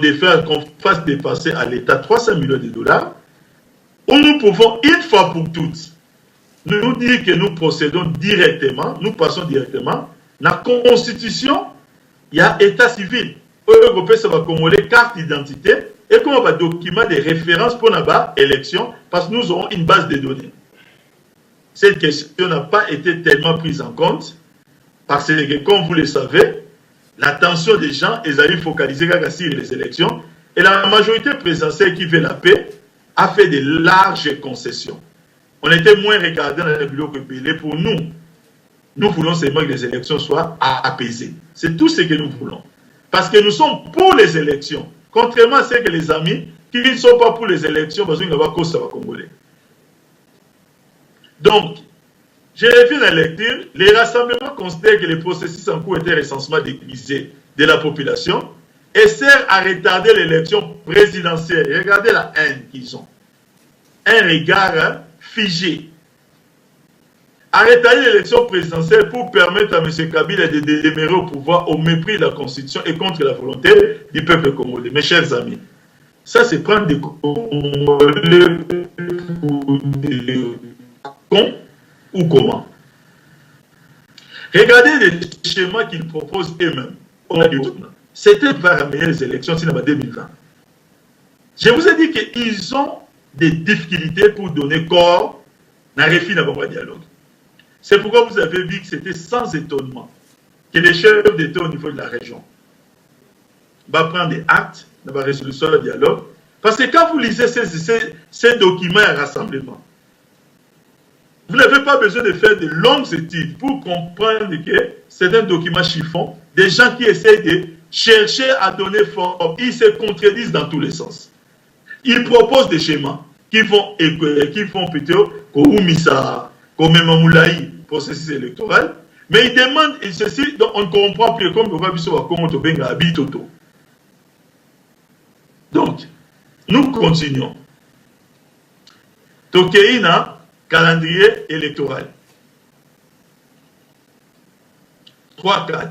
fasse dépasser à l'État 300 millions de dollars, où nous pouvons, une fois pour toutes, nous dire que nous procédons directement, nous passons directement, la Constitution, il y a État civil. Européen, ça va commoler carte d'identité et comment va document de référence pour la élection, parce que nous aurons une base de données. Cette question n'a pas été tellement prise en compte, parce que, comme vous le savez, l'attention des gens est allée focaliser sur les élections, et la majorité présidentielle qui veut la paix a fait de larges concessions. On était moins regardés dans les bureaux que Bélé pour nous. Nous voulons seulement que les élections soient apaisées. C'est tout ce que nous voulons. Parce que nous sommes pour les élections. Contrairement à ce que les amis qui ne sont pas pour les élections, parce qu'ils n'ont pas cause à Congolais. Donc, je reviens à la lecture. Les rassemblements considèrent que les processus en cours étaient recensement déguisé de la population et sert à retarder l'élection présidentielle. Regardez la haine qu'ils ont. Un regard figé. À retarder l'élection présidentielle pour permettre à M. Kabila de demeurer au pouvoir au mépris de la Constitution et contre la volonté du peuple congolais. Mes chers amis, ça c'est prendre des Congolais pour des cons ou comment. Regardez les schémas qu'ils proposent eux-mêmes. C'était pour amener les élections en 2020. Je vous ai dit qu'ils ont des difficultés pour donner corps à la dialogue. C'est pourquoi vous avez vu que c'était sans étonnement que les chefs d'État au niveau de la région vont prendre des actes dans la résolution du dialogue Parce que quand vous lisez ces documents et rassemblements, vous n'avez pas besoin de faire de longues études pour comprendre que c'est un document chiffon, des gens qui essaient de chercher à donner forme, ils se contredisent dans tous les sens. Ils proposent des schémas qui font plutôt comme Mamoulaï, processus électoral, mais ils demandent, et ceci, donc on ne comprend plus comme le Rabiso comment on benga habitoto. Donc, nous continuons. Tokeina, calendrier électoral. 3-4.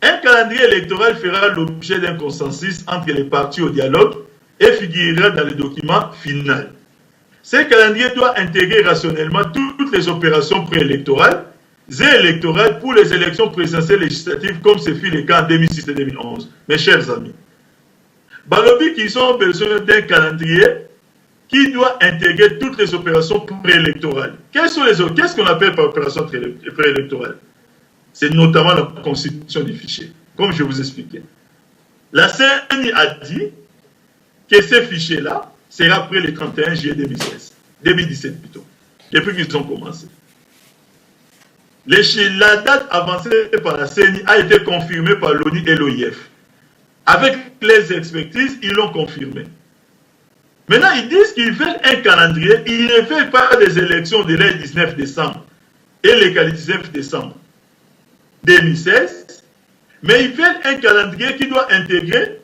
Un calendrier électoral fera l'objet d'un consensus entre les partis au dialogue et figurera dans le document final. Ce calendrier doit intégrer rationnellement toutes les opérations préélectorales et électorales pour les élections présidentielles législatives comme ce fut le cas en 2006 et 2011. Mes chers amis, Balobi qui ont besoin d'un calendrier qui doit intégrer toutes les opérations préélectorales. Qu'est-ce qu'on appelle par opération préélectorale? C'est notamment la constitution du fichier, comme je vous expliquais. La CENI a dit que ces fichiers-là sera après le 31 juillet 2017 plutôt, depuis qu'ils ont commencé. La date avancée par la CENI a été confirmée par l'ONU et l'OIF. Avec les expertises, ils l'ont confirmé. Maintenant, ils disent qu'ils veulent un calendrier, ils ne veulent pas des élections de le 19 décembre et le 19 décembre 2016, mais ils veulent un calendrier qui doit intégrer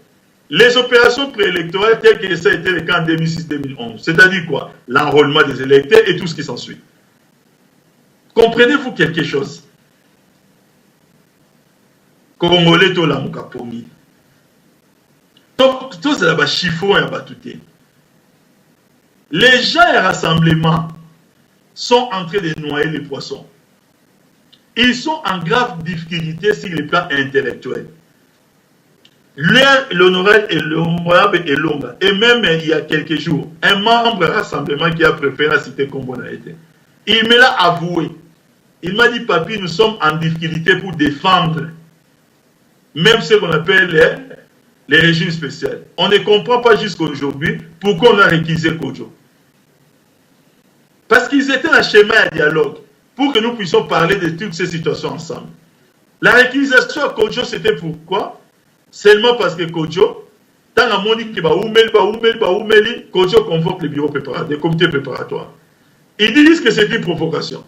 les opérations préélectorales telles que ça a été le cas en 2006-2011. C'est-à-dire quoi? L'enrôlement des électeurs et tout ce qui s'ensuit. Comprenez-vous quelque chose? Congolais, tout la moukapomi. Tout ça va chiffon et batouté. Les gens et rassemblements sont en train de noyer les poissons. Ils sont en grave difficulté sur le plan intellectuel. L'honorable est long. Et même il y a quelques jours, un membre rassemblement qui a préféré la cité Kombona été. Il me l'a avoué. Il m'a dit, papi, nous sommes en difficulté pour défendre même ce qu'on appelle les régimes spéciaux. On ne comprend pas jusqu'à aujourd'hui pourquoi on a réquisé Kodjo. Parce qu'ils étaient dans le schéma de dialogue pour que nous puissions parler de toutes ces situations ensemble. La réquisition à Kodjo, c'était pourquoi? Seulement parce que Kodjo, tant à Monique qui va oumeli, Kodjo convoque les bureaux préparatoires, les comités préparatoires. Ils disent que c'est une provocation.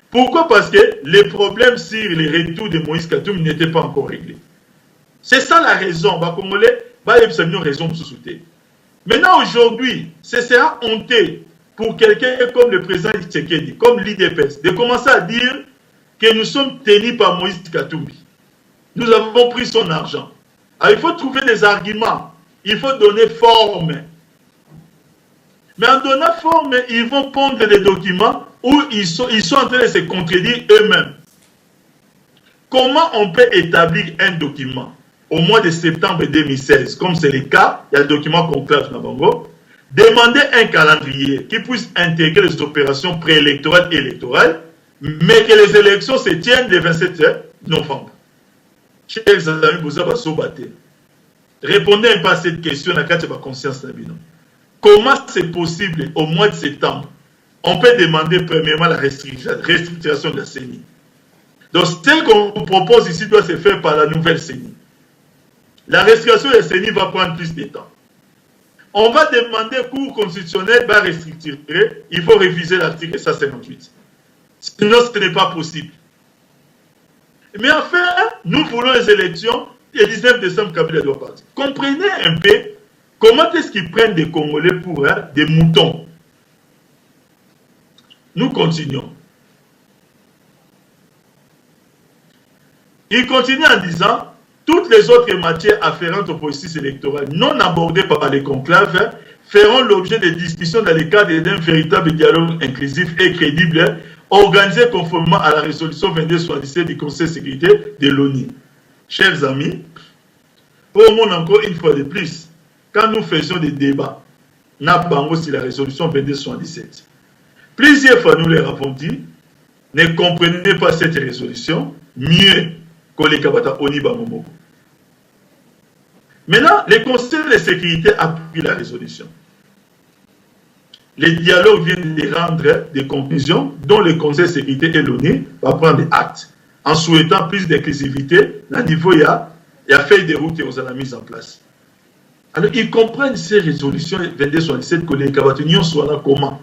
Pourquoi? Parce que les problèmes sur les retours de Moïse Katoum n'étaient pas encore réglés. C'est ça la raison. Maintenant, aujourd'hui, ce sera honteux pour quelqu'un comme le président Tshisekedi, comme l'IDPS, de commencer à dire que nous sommes tenus par Moïse Katumbi. Nous avons pris son argent. Alors, il faut trouver des arguments. Il faut donner forme. Mais en donnant forme, ils vont pondre des documents où ils sont en train de se contredire eux-mêmes. Comment on peut établir un document au mois de septembre 2016, comme c'est le cas, il y a le document conclave Nabango, demander un calendrier qui puisse intégrer les opérations préélectorales et électorales, mais que les élections se tiennent le 27 novembre. Chers amis, vous avez sobaté. Répondez un peu à cette question, la carte de conscience. Comment c'est possible au mois de septembre, on peut demander premièrement la restriction de la CENI. Donc, ce qu'on propose ici doit se faire par la nouvelle CENI. La restriction de la CENI va prendre plus de temps. On va demander au Cour constitutionnelle va restructurer, il faut réviser l'article 158. Sinon, ce n'est pas possible. Mais enfin, nous voulons les élections, le 19 décembre, Kabila doit partir. Comprenez un peu comment est-ce qu'ils prennent des Congolais pour des moutons. Nous continuons. Il continue en disant, toutes les autres matières afférentes au processus électoral non abordées par les conclaves feront l'objet de discussions dans le cadre d'un véritable dialogue inclusif et crédible organisé conformément à la résolution 2277 du Conseil de sécurité de l'ONU. Chers amis, pour le monde encore une fois de plus, quand nous faisions des débats, n'abandonnons sur la résolution 2277. Plusieurs fois nous leur avons dit, ne comprenez pas cette résolution, mieux que les Kabata Oni Bamomoko. Maintenant, le Conseil de sécurité a pris la résolution. Les dialogues viennent de rendre des conclusions dont le Conseil de sécurité et l'ONU va prendre des actes en souhaitant plus d'inclusivité. À niveau, il y a feuille de route et on a mise en place. Alors, ils comprennent ces résolutions 2277 que les Kabatunions soient là comment.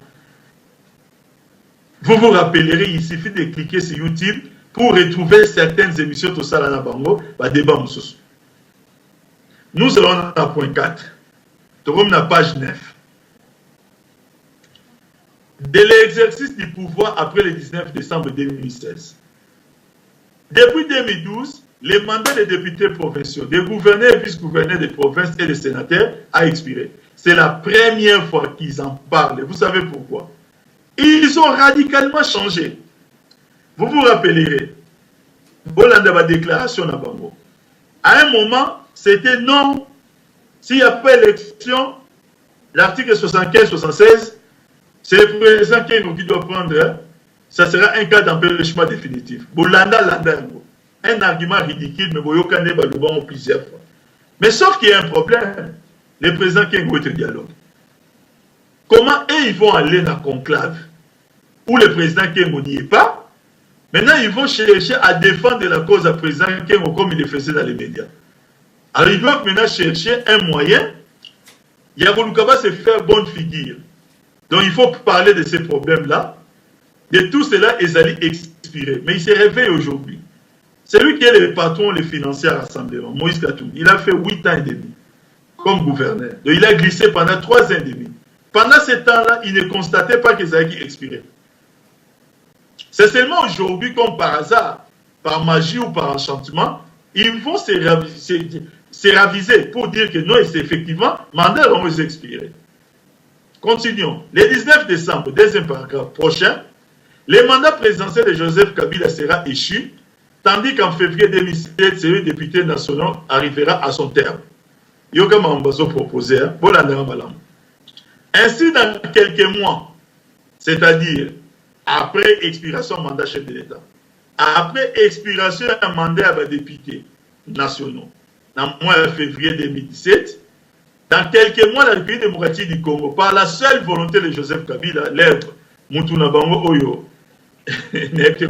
Vous vous rappellerez, il suffit de cliquer sur YouTube pour retrouver certaines émissions de Salana Bango, débat Moussous. Nous allons à point 4. Nous sommes à page 9. De l'exercice du pouvoir après le 19 décembre 2016. Depuis 2012, le mandat des députés provinciaux, des gouverneurs et vice-gouverneurs des provinces et des sénateurs a expiré. C'est la première fois qu'ils en parlent. Vous savez pourquoi? Ils ont radicalement changé. Vous vous rappellerez, Bolanda va déclaration à Bango. À un moment, c'était non. S'il n'y a pas élection, l'article 75-76, c'est le président qui doit prendre, ça sera un cas d'empêchement définitif. Bolanda, un argument ridicule, mais vous avez plusieurs fois. Mais sauf qu'il y a un problème. Le président Kengo est au dialogue. Comment ils vont aller dans le conclave où le président Kengo n'y est pas? Maintenant, ils vont chercher à défendre la cause du président Kengo comme il le faisait dans les médias. Alors, ils doivent maintenant chercher un moyen. Yagoulukaba se faire bonne figure. Donc, il faut parler de ces problèmes-là. De tout cela, ils allaient expirer. Mais il s'est réveillé aujourd'hui. C'est lui qui est le patron, le financier à Rassemblement, Moïse Katoum. Il a fait 8 ans et demi comme gouverneur. Donc, il a glissé pendant 3 ans et demi. Pendant ce temps-là, il ne constatait pas qu'ils allaient expirer. C'est seulement aujourd'hui, comme par hasard, par magie ou par enchantement, ils vont se raviser pour dire que non, c'est effectivement, mandat vont expirer. Continuons. Le 19 décembre, deuxième paragraphe prochain, le mandat présidentiel de Joseph Kabila sera échu, tandis qu'en février 2017, celui député national arrivera à son terme. Yoga Mambazo proposé, ainsi, dans quelques mois, c'est-à-dire après expiration du mandat chef de l'État, après expiration d'un mandat à députés nationaux, dans le mois de février 2017, dans quelques mois, la République démocratique du Congo, par la seule volonté de Joseph Kabila, l'être Mutuna Bango Oyo,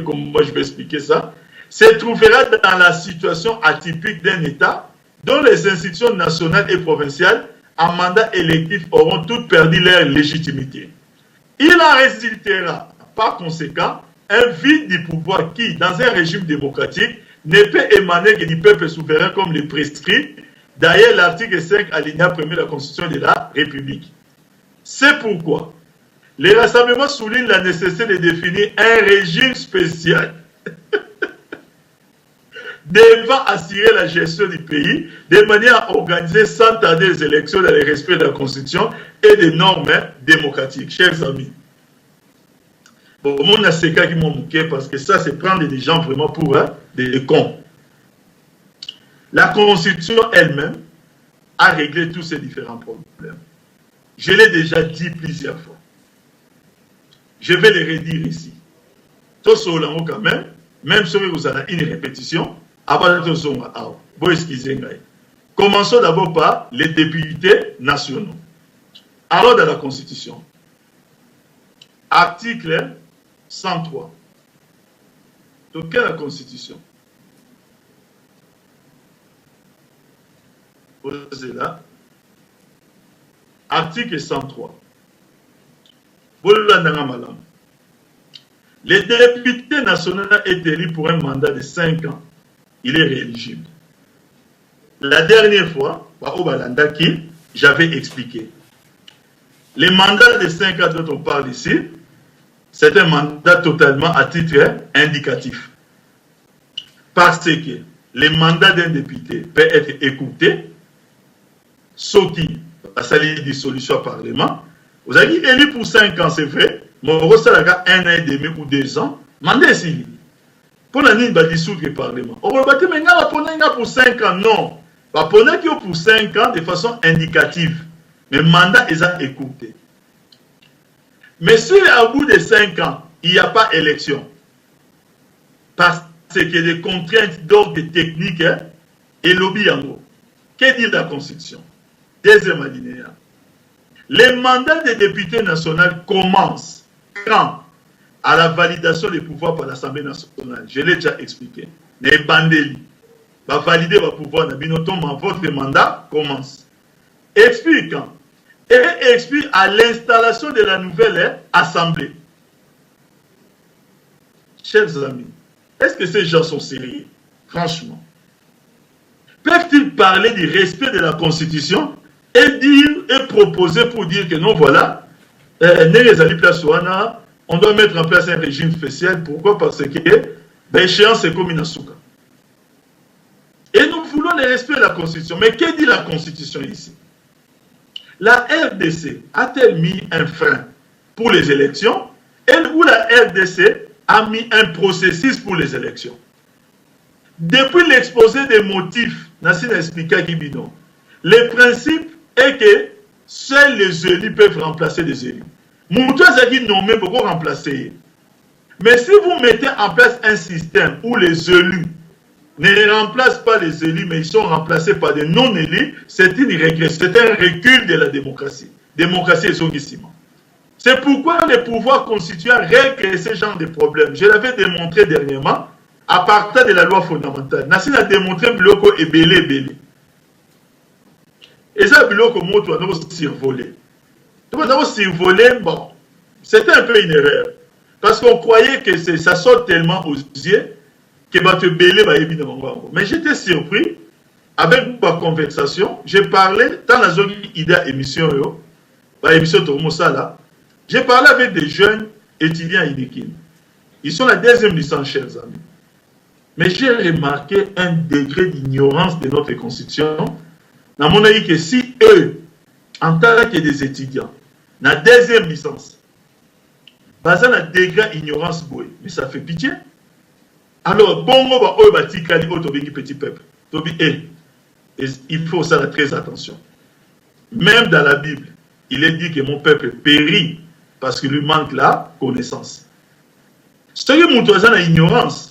comment moi je vais expliquer ça, se trouvera dans la situation atypique d'un État dont les institutions nationales et provinciales en mandat électif auront toutes perdu leur légitimité. Il en résultera, par conséquent, un vide du pouvoir qui, dans un régime démocratique, ne peut émaner que du peuple souverain comme le prescrit. D'ailleurs, l'article 5 alinéa 1er de la Constitution de la République. C'est pourquoi les rassemblements soulignent la nécessité de définir un régime spécial devant assurer la gestion du pays de manière à organiser sans tarder les élections dans le respect de la Constitution et des normes démocratiques. Chers amis, bon, on a ces cas qui m'ont manqué parce que ça, c'est prendre des gens vraiment pour des cons. La Constitution elle-même a réglé tous ces différents problèmes. Je l'ai déjà dit plusieurs fois. Je vais les redire ici. Tout ça, quand même si vous avez une répétition, avant de vous excusez. Commençons d'abord par les députés nationaux. Alors, dans la Constitution, article 103. De quelle la Constitution? C'est là. Article 103. Le député national est élu pour un mandat de 5 ans. Il est rééligible. La dernière fois, j'avais expliqué. Les mandats de 5 ans dont on parle ici, c'est un mandat totalement à titre indicatif. Parce que les mandats d'un député peut être écouté, sauf qu'il a sali dissolution au Parlement. Vous avez élu pour 5 ans, c'est vrai, mais on reçoit 1 an et demi ou 2 ans, mandat est élu. Pour la ligne, il va dissoudre le Parlement. On va dire, mais il y a pour 5 ans, non. Il va pour 5 ans de façon indicative. Mais le mandat est écouté. Mais si au bout de 5 ans, il n'y a pas d'élection, parce que des contraintes d'ordre technique et lobby en gros, Que dit la Constitution? Deuxième alinéa. Les mandats des députés nationaux commencent quand? À la validation des pouvoirs par l'Assemblée nationale. Je l'ai déjà expliqué. Les bandeli va valider le pouvoir. Votre mandat commence. Explique quand? Et explique à l'installation de la nouvelle Assemblée. Chers amis, est-ce que ces gens sont sérieux? Franchement. Peuvent-ils parler du respect de la Constitution et dire et proposer pour dire que non, voilà, on doit mettre en place un régime spécial. Pourquoi? Parce que l'échéance est comme une souka. Et nous voulons le respect de la Constitution. Mais que dit la Constitution ici? La RDC a-t-elle mis un frein pour les élections? Ou la RDC a mis un processus pour les élections? Depuis l'exposé des motifs, Nassine a expliqué Kibino, le principe est que seuls les élus peuvent remplacer les élus. Moutou Zaki nommé pour remplacer. Mais si vous mettez en place un système où les élus ne remplacent pas les élus, mais ils sont remplacés par des non-élus, c'est une régression, c'est un recul de la démocratie. Démocratie est zonguissima. C'est pourquoi les pouvoirs constituants règlent ce genre de problèmes. Je l'avais démontré dernièrement à partir de la loi fondamentale. Nassine a démontré Biloko est belé. Et ça, Biloko Moto a survolé. Bon, c'était un peu une erreur. Parce qu'on croyait que ça sort tellement aux yeux que te belé va évidemment. Mais j'étais surpris avec ma conversation. J'ai parlé dans la zone IDA émission, émission Tormosala. J'ai parlé avec des jeunes étudiants inéquines. Ils sont la deuxième licence, chers amis. Mais j'ai remarqué un degré d'ignorance de notre constitution. Dans mon avis, que si eux, en tant que des étudiants, la deuxième licence, basé sur un degré d'ignorance, mais ça fait pitié. Alors, bongo ba oyo batikali otobengi petit peuple. Il faut ça très attention. Même dans la Bible, il est dit que mon peuple périt parce qu'il lui manque la connaissance. C'est que mon toison a ignorance.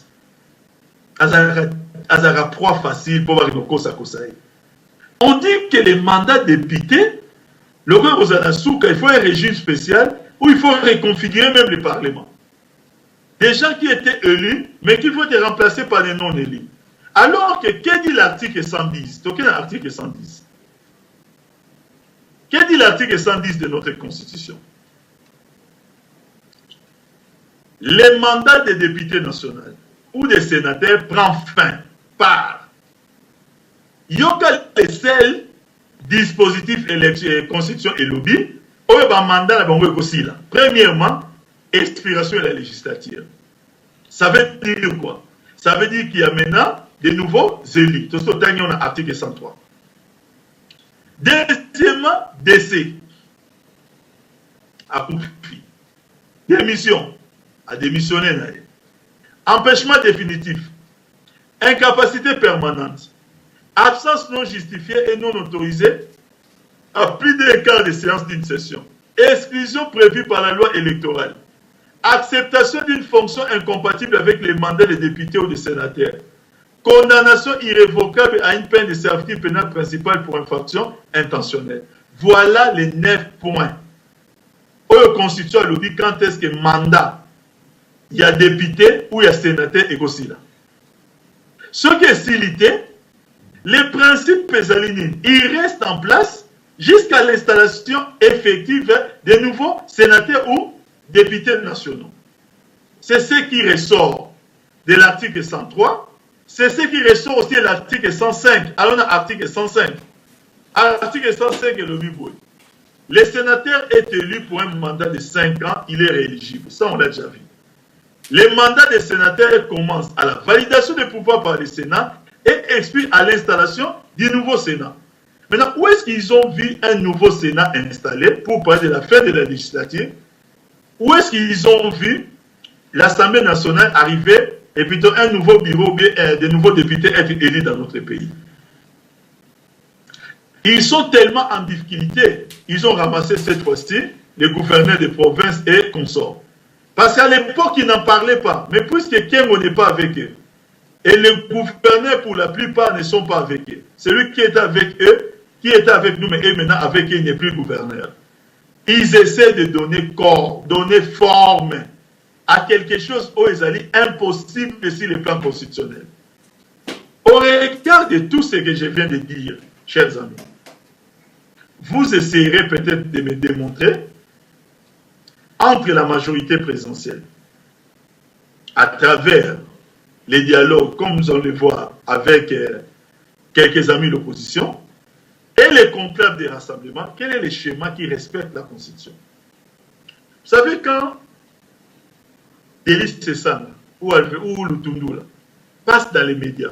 Azara proie facile pour voir nos kosaï. On dit que les mandats députés, le roi Rosanasuka, il faut un régime spécial où il faut reconfigurer même le Parlement. Des gens qui étaient élus, mais qu'il faut être remplacés par les non-élus. Alors que dit l'article 110? Donc, l'article 110. Que dit l'article 110 de notre Constitution? Les mandats des députés nationaux ou des sénateurs prend fin par yoka les seuls dispositifs constitution et lobby ou un mandat aussi là. Premièrement, expiration de la législature. Ça veut dire quoi? Ça veut dire qu'il y a maintenant de nouveaux élus. Tout ce qu'on a article 103. Deuxièmement, décès. À conflit. Démission. À démissionner. Empêchement définitif. Incapacité permanente. Absence non justifiée et non autorisée à plus d'un quart de séance d'une session. Exclusion prévue par la loi électorale. Acceptation d'une fonction incompatible avec les mandats des députés ou des sénateurs. Condamnation irrévocable à une peine de servitude pénale principale pour infraction intentionnelle. Voilà les 9 points. Au constitution le dit quand est-ce que mandat il y a député ou il y a sénateur et aussi là. Ce qui est silité, les principes pésalinines, ils restent en place jusqu'à l'installation effective des nouveaux sénateurs ou députés nationaux. C'est ce qui ressort de l'article 103, c'est ce qui ressort aussi de l'article 105. Alors on a l'article 105. À l'article 105 est le Bible. Le sénateur est élu pour un mandat de 5 ans, il est rééligible. Ça, on l'a déjà vu. Les mandats des sénateurs commencent à la validation des pouvoirs par le Sénat et expirent à l'installation du nouveau Sénat. Maintenant, où est-ce qu'ils ont vu un nouveau Sénat installé pour parler de la fin de la législature? Où est-ce qu'ils ont vu l'Assemblée nationale arriver et plutôt un nouveau bureau, de nouveaux députés être élus dans notre pays? Ils sont tellement en difficulté, ils ont ramassé cette fois-ci les gouverneurs des provinces et consorts. Parce qu'à l'époque, ils n'en parlaient pas. Mais puisque Kengo n'est pas avec eux, Et les gouverneurs, pour la plupart, ne sont pas avec eux. Celui qui est avec eux, qui est avec nous, mais eux maintenant avec eux, il n'est plus gouverneur. Ils essaient de donner corps, donner forme à quelque chose où ils allaient impossible sur le plan constitutionnel. Au regard de tout ce que je viens de dire, chers amis, vous essayerez peut-être de me démontrer entre la majorité présidentielle, à travers les dialogues, comme nous allons le voir avec quelques amis de l'opposition, et les conclaves des rassemblements, quel est le schéma qui respecte la Constitution? Vous savez, quand Delis Sessana ou Lutundula passent dans les médias,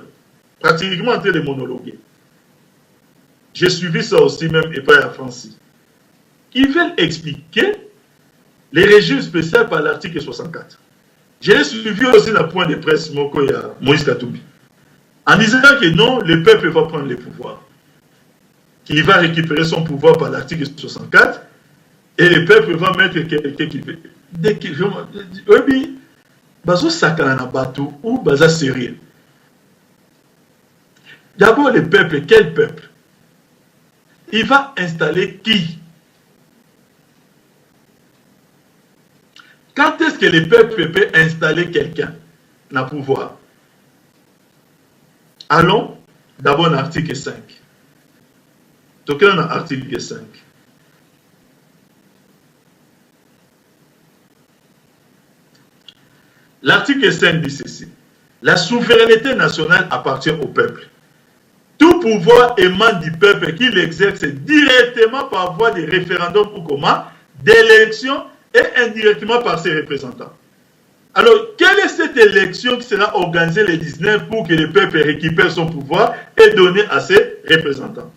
pratiquement en train de monologuer, j'ai suivi ça aussi même et pas à Francis, ils veulent expliquer les régimes spéciaux par l'article 64. Je l'ai suivi aussi dans le point de presse Moïse Katumbi, en disant que non, le peuple va prendre le pouvoir, qu'il va récupérer son pouvoir par l'article 64, et le peuple va mettre quelqu'un qui veut. Dès qu'il veut, oui, bazo sakana bateau ou baza sérieux. D'abord le peuple, quel peuple? Il va installer qui? Quand est-ce que le peuple peut installer quelqu'un dans le pouvoir? Allons d'abord dans l'article 5. Donc, dans l'article 5. L'article 5 dit ceci. La souveraineté nationale appartient au peuple. Tout pouvoir émane du peuple qui l'exerce directement par voie de référendum ou comment, d'élection et indirectement par ses représentants. Alors, quelle est cette élection qui sera organisée le 19 pour que le peuple récupère son pouvoir et donne à ses représentants?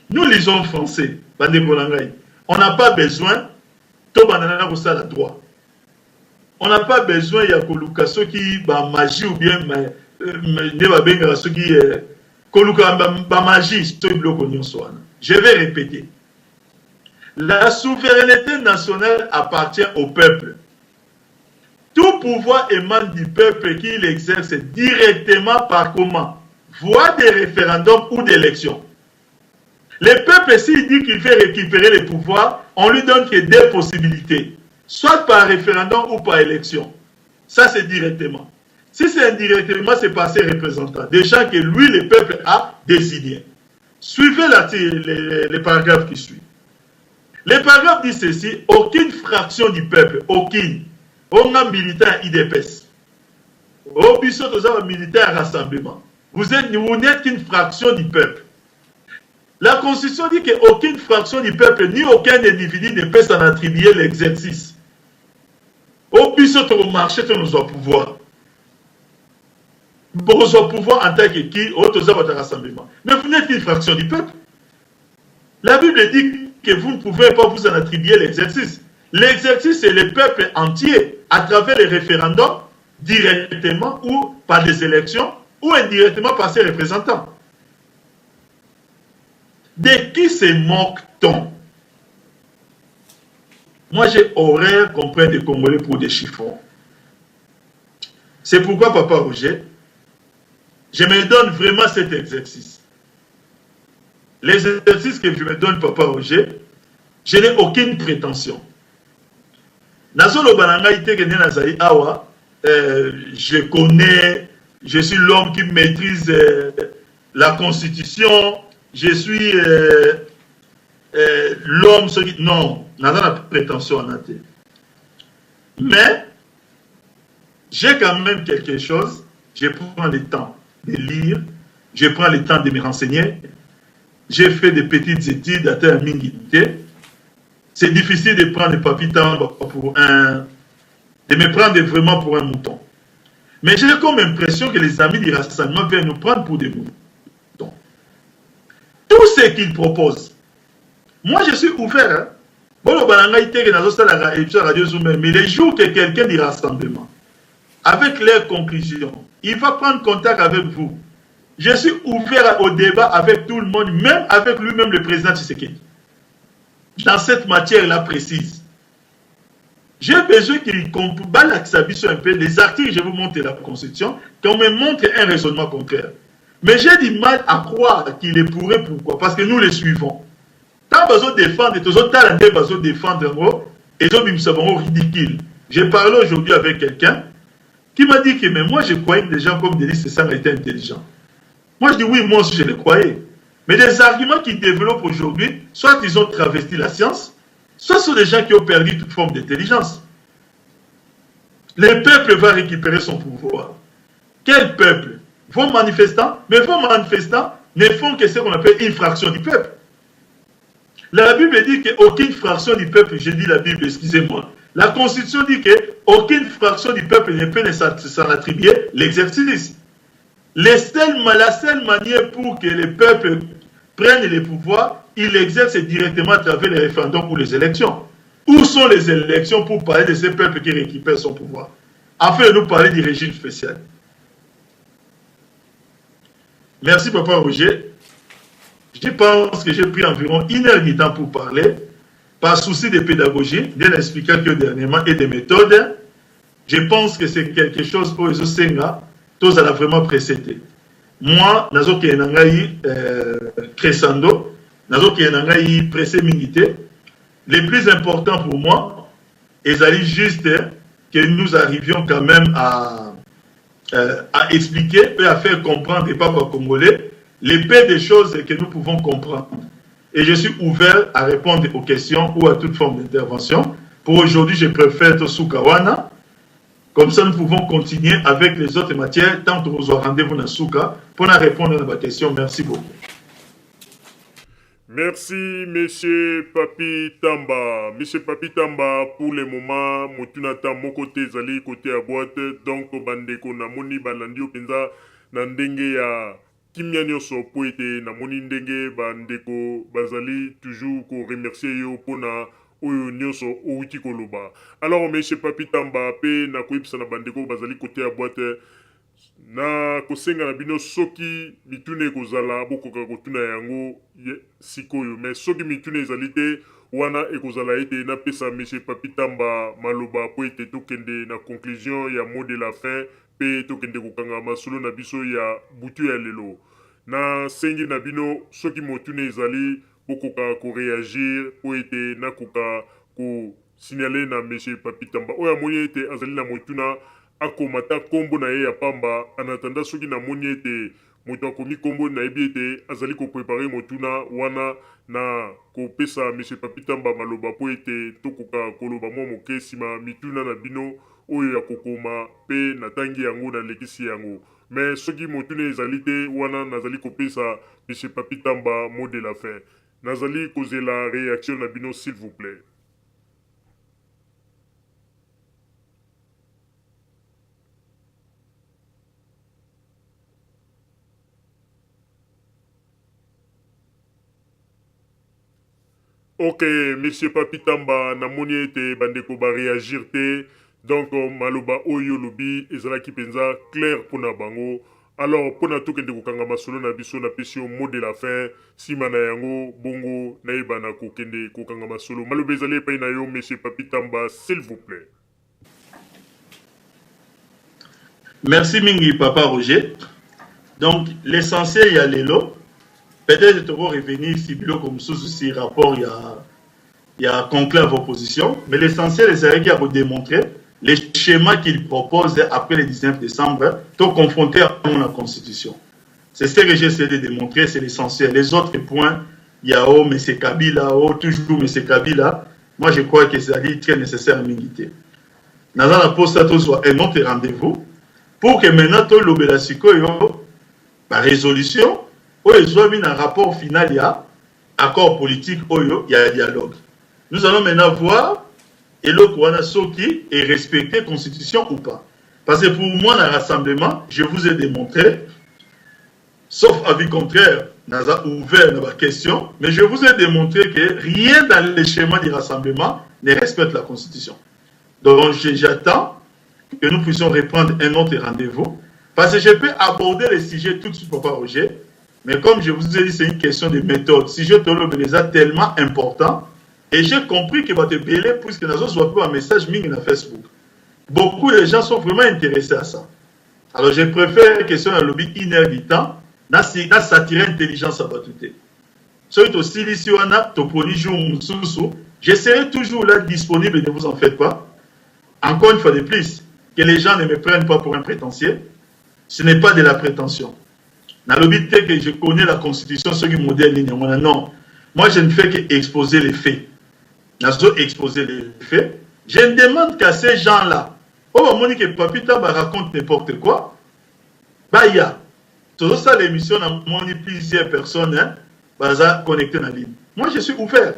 Nous lisons français, on n'a pas besoin de droit. On n'a pas besoin de qui magie ou bien je vais répéter. La souveraineté nationale appartient au peuple. Tout pouvoir émane du peuple qui l'exerce directement par comment? Voie de référendum ou d'élection. Le peuple, s'il dit qu'il veut récupérer le pouvoir, on lui donne que deux possibilités. Soit par référendum ou par élection. Ça, c'est directement. Si c'est indirectement, c'est par ses représentants. Des gens que lui, le peuple, a désigné. Suivez le paragraphe qui suit. Le paragraphe dit ceci, aucune fraction du peuple, aucune, on a militant IDPS, au bisou de militaire rassemblement. Vous n'êtes qu'une fraction du peuple. La Constitution dit qu'aucune fraction du peuple, ni aucun individu ne peut s'en attribuer l'exercice. Au bisou de marché, de nos pouvoirs. Pour au pouvoir en tant que qui, au rassemblement. Mais vous n'êtes qu'une fraction du peuple. La Bible dit que vous ne pouvez pas vous en attribuer l'exercice. L'exercice, c'est le peuple entier, à travers les référendums, directement ou par des élections, ou indirectement par ses représentants. De qui se moque-t-on? Moi, j'ai horreur qu'on prenne des Congolais pour des chiffons. C'est pourquoi, Papa Roger, je me donne vraiment cet exercice. Les exercices que je me donne, Papa Roger, je n'ai aucune prétention. Je connais, je suis l'homme qui maîtrise la Constitution, je suis l'homme... Non, je n'ai pas de prétention en athée. Mais, j'ai quand même quelque chose, je prends le temps de lire, je prends le temps de me renseigner. J'ai fait des petites études à terre minguité. C'est difficile de prendre le papier pour de me prendre vraiment pour un mouton. Mais j'ai comme impression que les amis du rassemblement viennent nous prendre pour des moutons. Tout ce qu'ils proposent. Moi, je suis ouvert. Mais les jours que quelqu'un du rassemblement, avec leurs conclusions, il va prendre contact avec vous. Je suis ouvert au débat avec tout le monde, même avec lui-même le président Tshisekedi. Dans cette matière-là précise. J'ai besoin qu'il balaxe un peu les articles, je vous montre la Constitution, qu'on me montre un raisonnement contraire. Mais j'ai du mal à croire qu'il est pourrait, pourquoi? Parce que nous les suivons. Tant besoin de défendre, besoin de défendre, et ils sont ridicules. J'ai parlé aujourd'hui avec quelqu'un qui m'a dit que mais moi je croyais que des gens comme Denis Sessang étaient intelligents. Moi je dis oui, moi aussi je les croyais. Mais des arguments qu'ils développent aujourd'hui, soit ils ont travesti la science, soit ce sont des gens qui ont perdu toute forme d'intelligence. Le peuple va récupérer son pouvoir. Quel peuple? Vos manifestants, mais vos manifestants ne font que ce qu'on appelle une fraction du peuple. La Bible dit qu'aucune fraction du peuple, je dis la Bible, excusez-moi, la Constitution dit qu'aucune fraction du peuple ne peut s'en attribuer l'exercice. La seule manière pour que le peuple prenne les pouvoirs, il l'exerce directement à travers les référendums ou les élections. Où sont les élections pour parler de ce peuple qui récupère son pouvoir? Afin de nous parler du régime spécial. Merci, Papa Roger. Je pense que j'ai pris environ 1 heure de temps pour parler, par souci de pédagogie, d'une explication dernièrement et des méthodes. Je pense que c'est quelque chose pour les Osenga, tous à la vraiment précédé. Moi, nazo ki nangai crescendo, nazo ki nangai pressé minité. Le plus important pour moi, est juste que nous arrivions quand même à expliquer et à faire comprendre et pas aux Congolais les peu des choses que nous pouvons comprendre. Et je suis ouvert à répondre aux questions ou à toute forme d'intervention. Pour aujourd'hui, je préfère Tosukawana. Comme ça, nous pouvons continuer avec les autres matières, tant que vous aurez rendez-vous dans Souka, pour répondre à vos questions. Merci beaucoup. Merci, Monsieur Papi Tamba. Monsieur Papi Tamba, pour le moment, Motunata, mon côté, Zali, côté à boîte, donc, Bandeko, Namoni, Balandi, Openza, Nandenge, ya Kimia Nyoso, Poete, Namoni, Ndenge, Bandeko, Bazali, toujours, ko remercier yo, Pona, Oyo Nyoso, Outi Koloba. Alors, Monsieur Papi Tamba, Pe, Nakoipsa, na Bandeko, Bazali, côté à boîte, na kosenga na bino soki mitune ekozala bokoka kotuna yango sikoyo mais soki mitune ezali te wana ekozala ete napesa Monsieur Papi Tamba maloba po ete tokende na conclusion ya mot de la fin pe tokende kokanga masolo na biso ya butu ya lelo na sengi na bino soki motune ezali bokoka koreagir po ete nakoka ko signaler na Monsieur Papi Tamba oyo amoni ete azali na motuna akomata kombo na ye ya pamba anatanda soki na moni ete moto akomi kombo na yebi ete azali ko préparer motuna wana na kopesa Monsieur Papi Tamba maloba po ete tokoka koloba mwa moke nsima mituna na bino oyo ya kokoma pe natangi yango na lekisi yango mais soki motuna ezali te wana nazali kopesa Monsieur Papi Tamba mot de la fin nazali kozela réaction na bino s'il vous plaît. Ok, Monsieur Papi Tamba, namoni ete bandeko ba réagir te, donc maloba oyo lobi ezalaki penza clair pona bango. Alors pona tokende kokanga masolo na biso na pesio mot de la fin, sima na yango bongo na ibana kokende kokanga masolo. Maloba ezali pa na yo Monsieur Papi Tamba, s'il vous plaît. Merci mingi Papa Roger. Donc l'essentiel y a l'élo. Peut-être que tu vas revenir si comme sous rapport il y a conclave opposition, mais l'essentiel c'est qu'il a démontré les schémas qu'il propose après le 19 décembre, tout confronté à la Constitution. C'est ce que j'essaie de démontrer, c'est l'essentiel. Les autres points, il y a M. Kabila, toujours M. Kabila, moi je crois que c'est très nécessaire à militer. Dans la poste, soit un autre rendez-vous pour que maintenant tout l'obélasiko par résolution. Ils ont mis un rapport final, il y a accord politique, il y a dialogue. Nous allons maintenant voir et le Soki est respecté la Constitution ou pas. Parce que pour moi, dans le rassemblement, je vous ai démontré, sauf avis contraire, nous avons ouvert la question, mais je vous ai démontré que rien dans les schémas du rassemblement ne respecte la Constitution. Donc j'attends que nous puissions reprendre un autre rendez-vous, parce que je peux aborder le sujet tout de suite, Papa Roger. Mais comme je vous ai dit, c'est une question de méthode. Si je te le déjà tellement important, Et j'ai compris que te belé puisque nous avons un message ming sur Facebook. Beaucoup de gens sont vraiment intéressés à ça. Alors je préfère que ce soit un lobby inervitant, n'a s'attirer intelligence à batouté. Soit aussi ici on a toponi jour je serai toujours là disponible, ne vous en faites pas. Encore une fois de plus, que les gens ne me prennent pas pour un prétentieux. Ce n'est pas de la prétention. Dans le but que je connais la constitution, ce qui modèle, non. Moi, je ne fais qu'exposer les faits. Exposer les faits. Je ne demande qu'à ces gens-là. Oh, Monique Papita raconte n'importe quoi. Bah, il y a. Tout ça, l'émission, on a plusieurs personnes connectées dans la ligne. Moi, je suis ouvert.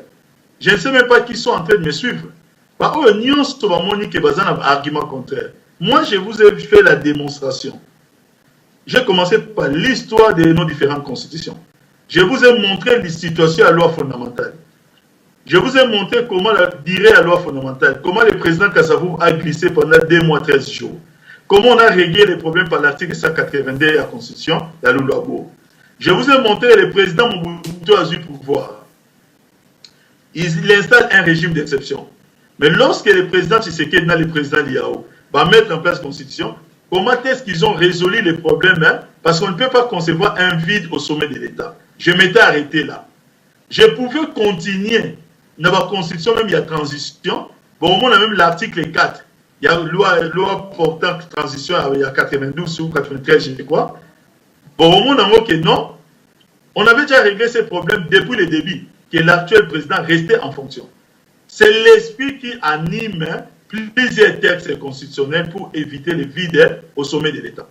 Je ne sais même pas qui sont en train de me suivre. Bah, oh, Nyon, c'est Monique un argument contraire. Moi, je vous ai fait la démonstration. J'ai commencé par l'histoire de nos différentes constitutions. Je vous ai montré les situations à la loi fondamentale. Je vous ai montré comment dirait la loi fondamentale, comment le président Kassavou a glissé pendant 2 mois, 13 jours. Comment on a réglé les problèmes par l'article 182 de la Constitution, la loi. Je vous ai montré le président Mobutu a eu pouvoir. Il installe un régime d'exception. Mais lorsque le président Tshisekedi et le président Liao va mettre en place la Constitution, comment est-ce qu'ils ont résolu les problèmes parce qu'on ne peut pas concevoir un vide au sommet de l'État. Je m'étais arrêté là. Je pouvais continuer. Dans la Constitution, même il y a transition. Bon, au moins, on a même l'article 4. Il y a une loi portant transition, il y a 92 ou 93, je crois. Bon, au moins, on a que non. On avait déjà réglé ces problèmes depuis le début, que l'actuel président restait en fonction. C'est l'esprit qui anime plusieurs textes constitutionnels pour éviter le vide au sommet de l'État.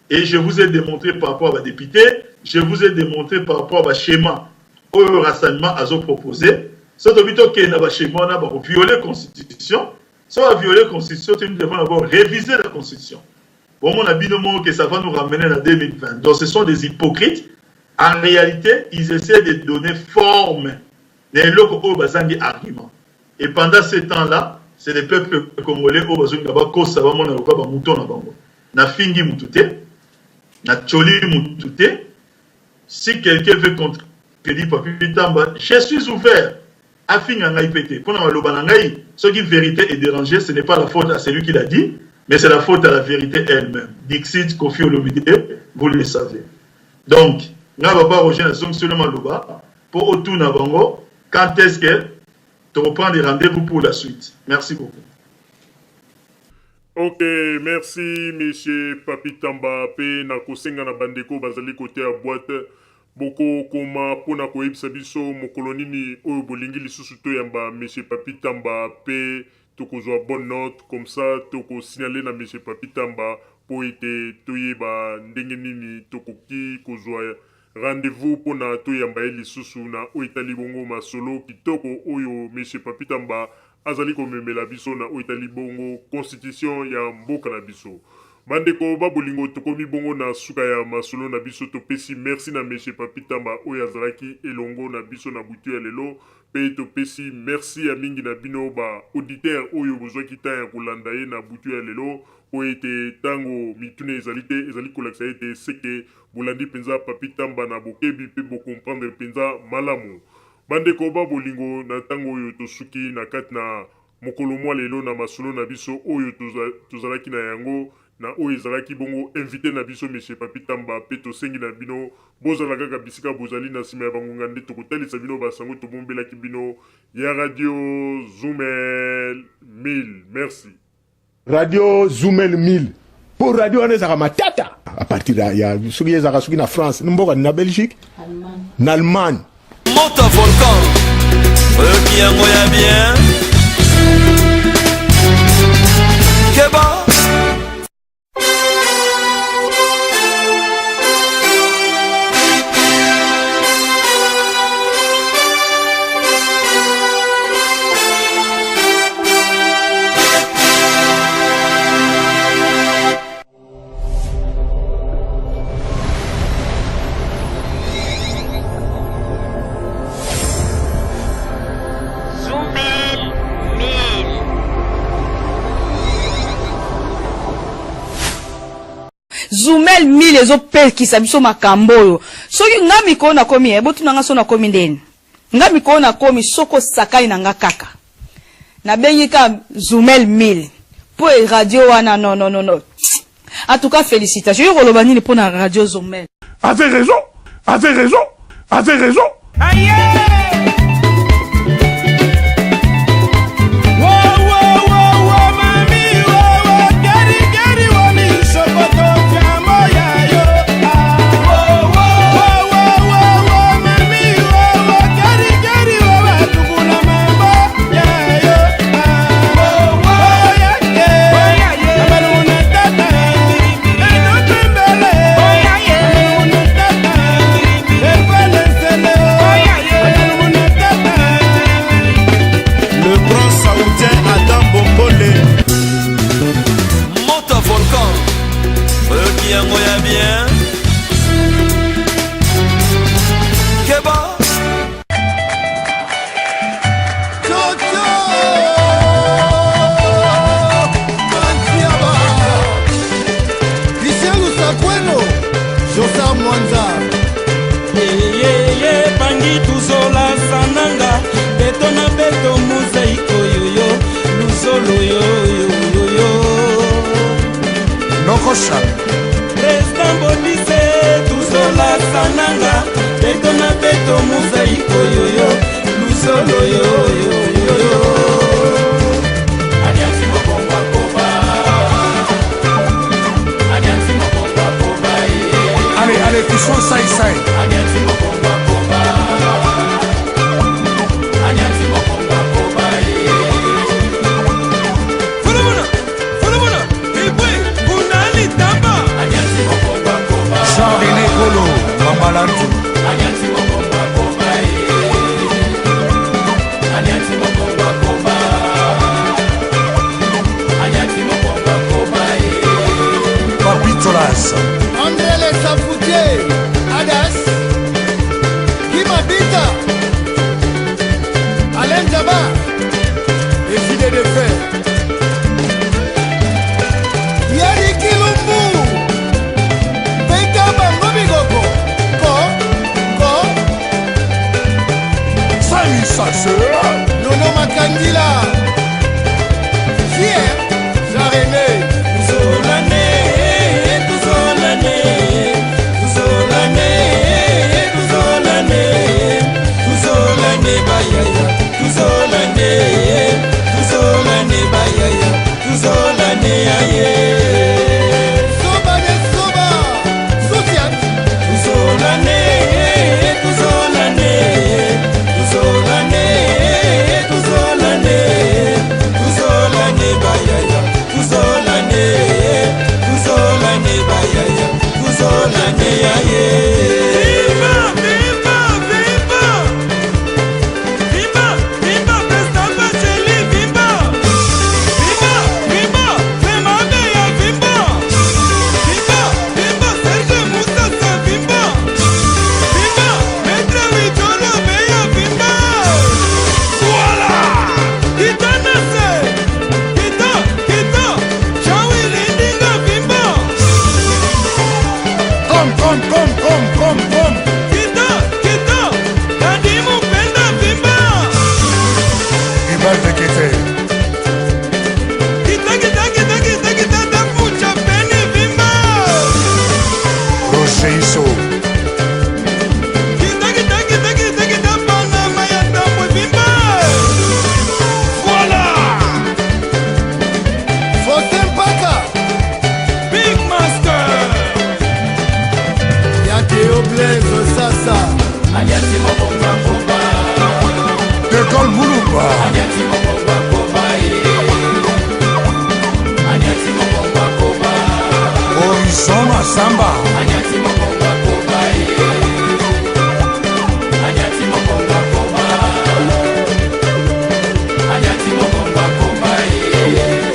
Et je vous ai démontré par rapport à la députée, je vous ai démontré par rapport à la schéma au rassemblement à proposé. C'est au but que nous avons violé la Constitution. Si on a violé la Constitution, nous devons avoir révisé la Constitution. Bon, on a dit que ça va nous ramener en 2020. Donc ce sont des hypocrites. En réalité, ils essaient de donner forme des locaux arguments. Et pendant ce temps-là, c'est les peuples congolais qui na fingi mutute, na choli mutute. Si quelqu'un veut contredire Papi Tamba, je suis ouvert à finir en IPT. Pour ce qui est vérité est dérangé, ce n'est pas la faute à celui qui l'a dit, mais c'est la faute à la vérité elle-même. Dixit, Kofi Olomide, vous le savez. Donc, nous ne pas rejoindre seulement Loba pour autour de Bango. Quand est-ce que tu reprends des rendez-vous pour la suite? Merci beaucoup. Ok, merci monsieur Papi Tamba pe na kosenga na bandeko bazali côté à boîte boko koma pona ko ebisa biso mokolo nini oyo bolingi lisusu to yamba monsieur Papi Tamba pe tokozwa bonne note comme ça toko signaler na monsieur Papi Tamba po ete toyeba ndenge nini tokoki kozwa rendez-vous pona to yamba lisusu na oitali bongo masolo kitoko oyo monsieur Papi Tamba azali komemela biso na oitali bongo constitution ya mboka na biso. Bandeko babolingo tokomi bongo na suka ya masolo na biso topesi merci na monsieur Papi Tamba oyo azalaki elongo na biso na butu ya lelo pe topesi merci ya mingi na bino ba auditeur oyo bozwaki ta ya kolanda ye na butu ya lelo oyo ete tango mitune ezali kolakisa ete seke bolandi penza Papi Tamba na bokebi pe bokomprendre penza malamu. Bandeko babolingo na tango oyo tosuki na kati na mokolo mwa lelo na masolo na biso oyo tozalaki na yango na oyo ezalaki bongo invité na biso monsieur Papi Tamba pe tosengi na bino bozala kaka bisika bozali na nsima ya bangonga nde tokotalisa bino basango tobombelaki bino ya Radio Zoumel 1000. Merci. Radio Zoumel 1000 pour radio wana ezaka matata à partir ya soki ezaka soki na France mboka na Belgique na Allemagne Monta volcan qui a moyen bien Keba Zoumel 1000 ezopekisa biso makambo oyo. Soki nga mikolo na komi botu nanga so na komi ndeni. nga mikolo na komi soko sakai na nga kaka na bengi ka Zoumel 1000 po radio wana non en tout cas félicitations yo koloba nini po na radio Zoumel. Avez raison. Aïe! Président Bonise, Tuzola Sananga, Betona Beto Mosaïko Yoyo, Luzolo Yoyo. Aliansi Mokomba Koba. Aliansi Mokomba Koba. Allez, touchons ça. Aliansi Mokomba Koba. Aliansi Mokomba Koba. Jean-René Kolo, Mambalantu. Aliansi Mokomba Koba. Aliansi Mokomba Koba. Aliansi Mokomba Koba. Papitolas. André les Safoutiers, Adas, Kimabita, Alain Daba, décidé de faire. Yari Kilumbu, Beka Bangobigoko, Ko, Sami Sasseur. Nono Makandila, Fier, Jarené, Tuzolane, Tuzolane, Tuzolane, Tuzolane, Tuzolane Bayaya, Tuzolane, Tuzolane Bayaya, Tuzolane Aye. Soba de Soba, Soutiat, Tuzolane, Tuzolane, Tuzolane, Tuzolane, Tuzolane Bayaya, Tuzolane, Tuzolane Bayaya, Tuzolane Aye. Viva, viva, viva, viva, viva, Pestamba Cheli, viva, viva, viva, Femabeya, viva, viva, viva, Serge Moustassa, viva, viva, Maître Wicholo Beya, viva. Voilà, Kitanase, Kita, Shawi Lindinga, viva. Comme. Kita, Kadimu Penda, viva. Ibal de Kété. Kita, Dafucha Peni, viva. Roger Iso. Kita, Panama ya Tambo, viva. Voilà, Faustin Paka, Big Master. Yateo Blaise Sasa, Aliansi Mokomba Koba. De Gol Moulumba. Aliansi Mokomba Koba. Aliansi Mokomba Koba. Horizon Massamba. Aliansi Mokomba Koba. Aliansi Mokomba Koba. Aliansi Mokomba Koba.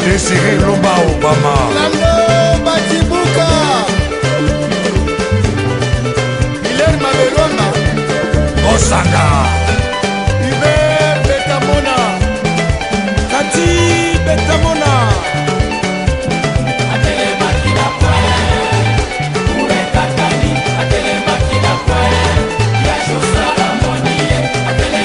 Désiré Lomba Obama. Lando Batibuka, Hilaire Mameloma, Osaka. Hubert Betamona, Kati Betamona. Atele Makina Kwaya. Ure Katani. Atele Makina Kwaya. Yasho Saramoni. Atele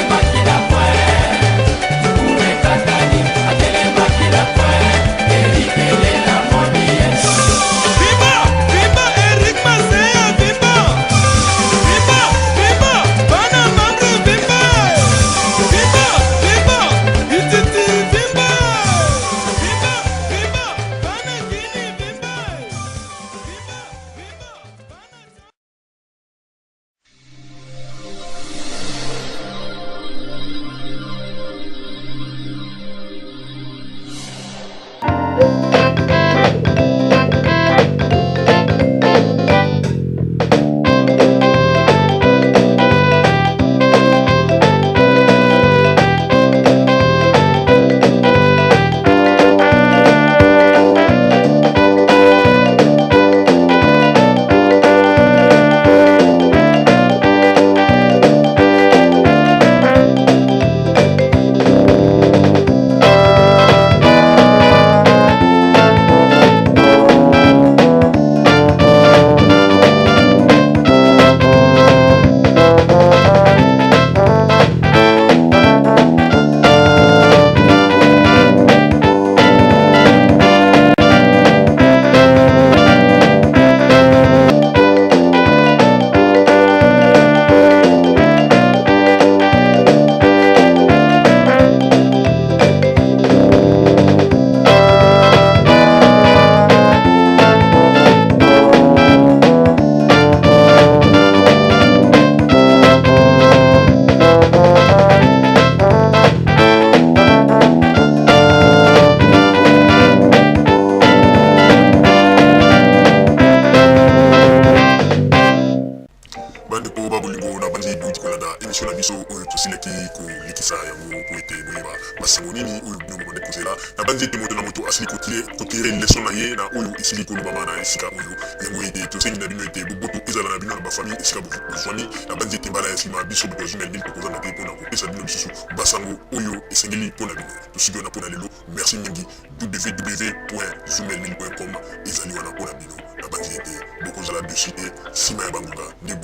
bandeko babolingo na bandi boyiti kolanda émission na biso oyo tosilaki kolikisa yango po ete boyeba masango nini oyo bino bomande kozela na bandi ete moto na moto asili kotire leson na ye na oyo esili kolobama na esika oyo yango ete tosengi na bino ete boboto ezala na bino na bafamille esika bozwami na bandi ete mbala ya nsima biso boto zumel mil tokozanga te mpona kopesa bino lisusu basango oyo esengeli mpona bino tosiki wana mpona lelo merci mingi www.zumelmil.com ezali wana mpona bino na bandi ete bokozala dessus te nsima ya banguka nde